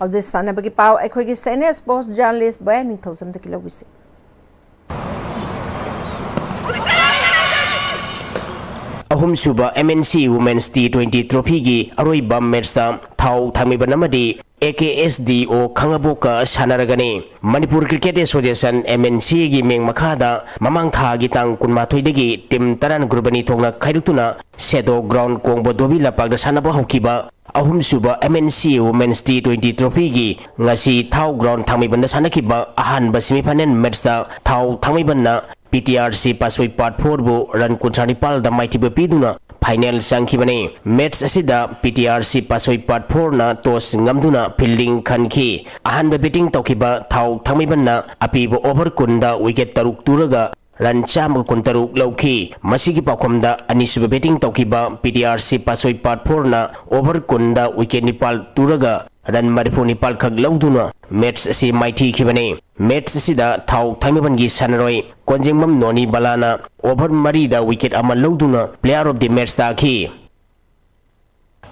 Hauze sanabagi pau अखोइगी senior sports journalist boy निथौसम त किलोबिसे Ahum suba MNC Women's T20 Trophy gi aroiba match da thau thamiba namadi AKSDO Khangaboka sanaragani Manipur Cricket Association MNC gi meng makhada mamang tha gi tang kunmathoi degi team taran grubani thongna khaidutuna sedo ground kongbo dobi lapak da sanaba hokiba ahum suba MNC Women's T20 Trophy gi ngasi thau ground thamiba na sanakiba ahan ba semifinal match da thau thamiba na PTRC Pasoi Part 4 bu run Kunchanipal da maitiba piduna final sangkhibani match asida PTRC Pasoi Part 4 na toss ngamduna fielding khanki ahan batting tokiba thau thamibanna apibo over kunda wicket taruk turaga run cham kuntaruk lauki masigi pakhomda anisuba batting tokiba PTRC Pasoi Part 4 na over kunda wicket nipal turaga run marifu nipal khag lauduna match si maiti khibani match sida thau thamibangi sanaroi konjingmam noni balana over mari da wicket ama lauduna player of the match ta khi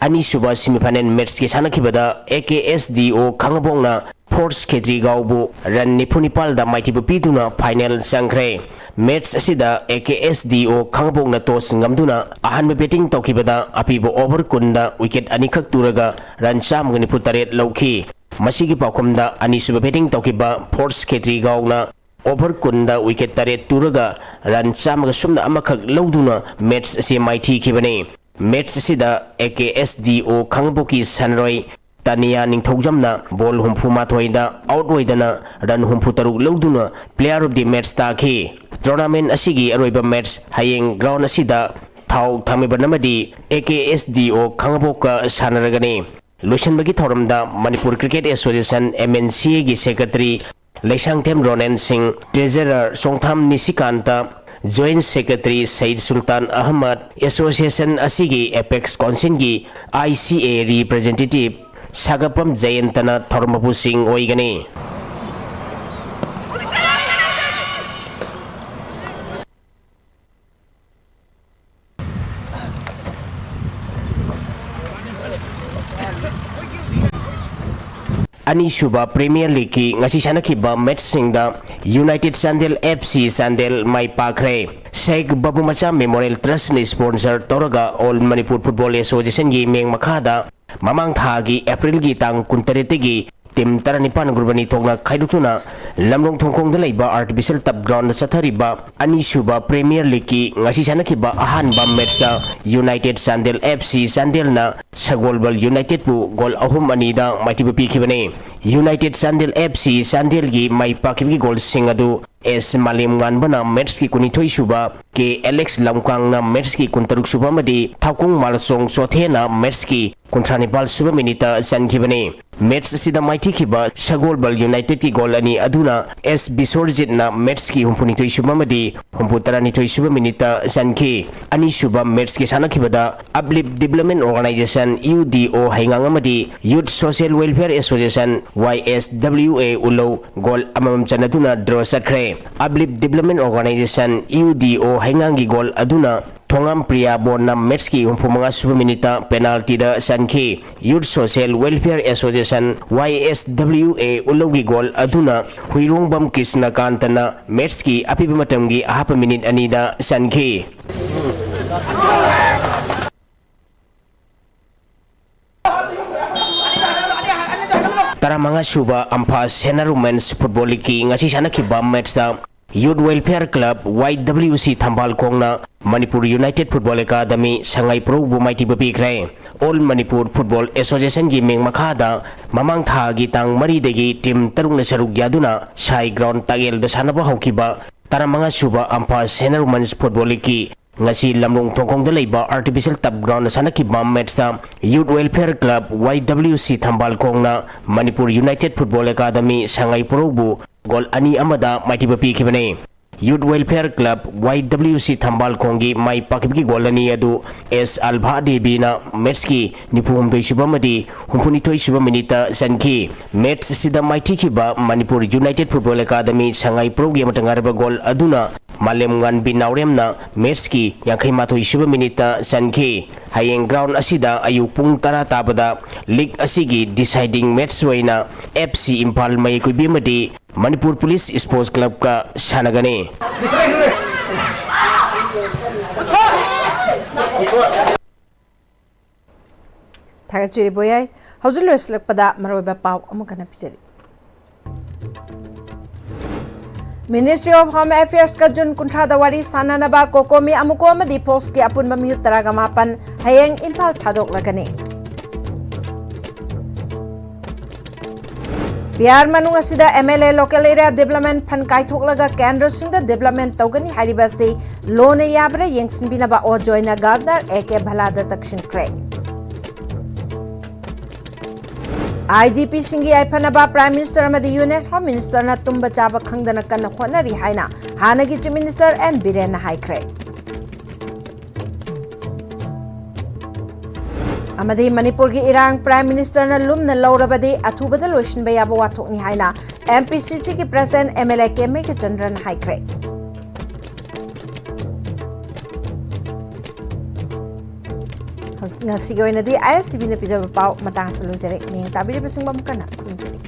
ani suba semifinal match ki sanakibada AKSDO Khangabongna force khedri gaubu run nipunipal da maiti piduna final sangkhre match asida AKSDO Khangabongna toss ngamduna ahan batting tokibada apibo over kunda wicket anikhak turaga run chamgani putaret lauki masigi pakhomda ani suba batting tokiba force khedri gauna over kunda wicket taret turaga run chamga sumna amakhak lauduna match se maiti khibani match sida AKSDO Khangboki sanroi Tania Ningthoujamna ball humphuma thoida out oidana run humpu taruk lauduna player of the match ta khi tournament asigi aroiba match hayeng ground asida thau thamiba namadi AKSDO Khangboka sanaragani Lushanbagi thoramda Manipur Cricket Association MNC gi secretary Leisangthem Ronen Singh treasurer Songtham Nisikanta Joint Secretary Said Sultan Ahmad Association Asigi Apex Council gi ICA representative Sagapam Jayantana Thormapu Singh Oigani. Anisuba Premier League ki ngasi sanakiba match singda United Sandel FC Sandel Mai Pakre Sheikh Babu Macha Memorial Trust ni sponsor Toraga All Manipur Football Association gi meng makada mamang thagi April gi tang kuntarete gi tim taranipan gurbani thongna khaidukuna lamrong thongkhong da leiba artificial tap ground sathariba Anisuba Premier League ki ngasi sanakiba ahanba match sa United Sandel FC Sandel na Sagolbal United pu gol ahum anida maitiba pikibane United Sandel FC Sandel gi mai pakibgi gol singadu S Malim Ganbana match ki kunithoi suba ke Alex Lamkang na match ki kuntaruk suba madi Thakung Malsong Sothe na match ki kuntranipal suba minita sankibane match sida maiti kiba Sagolbal United ki gol ani aduna S Bisorjit na match ki humpunithoi suba madi humputarani suba minita sanki ani suba match ki sanakibada Uplift Development Organization UDO haingang amadi Youth Social Welfare Association YSWA ulo gol amam chanaduna draw sakre Uplift Development Organization UDO haingangi gol aduna Thongam Priya Bona match ki humpumanga suba minita penalty da sanki Youth Social Welfare Association YSWA ulogi gol aduna Huirongbam Krishna Kantana match ki apibimatamgi ahapa minute anida sanki Taramanga suba ampa Sena Women's Football League ngasi sanakiba match da Youth Welfare Club YWC Thambal Kongna Manipur United Football Academy Sangai Pro Bumaiti Bapikre All Manipur Football Association gi meng makada mamang tha gi tang mari degi team tarung na saruk yaduna sai ground tagel da sanaba haukiba taramanga suba ampa Sena Women's Football League ngasi lamlong thongkong da leiba artificial tap ground sanakiba match da Youth Welfare Club YWC Thambal Kongna Manipur United Football Academy Sangai Pro Bu gol ani amada maitiba pikibane Youth Welfare Club YWC Thambal Kongi mai pakibgi gol ani adu S Alba Devi na match ki nipum doi suba madi humpuni toi suba minita sanki match sida maiti kiba Manipur United Football Academy Sangai Pro game tangarba gol aduna Malem ngan binaurem na match ki yankai matoi suba minita sanki hayeng ground asida ayu pung tara tabada league asigi deciding match waina FC Impal mai kubi madi Manipur Police Sports Club ka sanagani Thagachiri boyai hausul loislak pada maroiba pau amukana pijari Ministry of Home Affairs ka Jun kuntra dawari sananaba kokomi amuko amadi post ki apun bamiyut taraga mapan hayeng Impal thadok lagani Bihar manung asida MLA Local Area Development Fund kaithoklaga Kendra singda development tawgani haribasi loan yabre yengsin binaba o joina Governor AK Bhalada takshin kre IDP singi aipanaba Prime Minister amadi Union Home Minister na tumba chaba khangdana kana khonari haina hanagi Chief Minister N Biren na haikre amadi Manipur ki irang Prime Minister na lumna laurabadi athubada loishin bayaba wathokni haina MPCC ki President MLA Keme ke Chandran haikre ngasi goinadi ISTV na pijaba pau matang salujare ning tabiri basing bam kana kunjari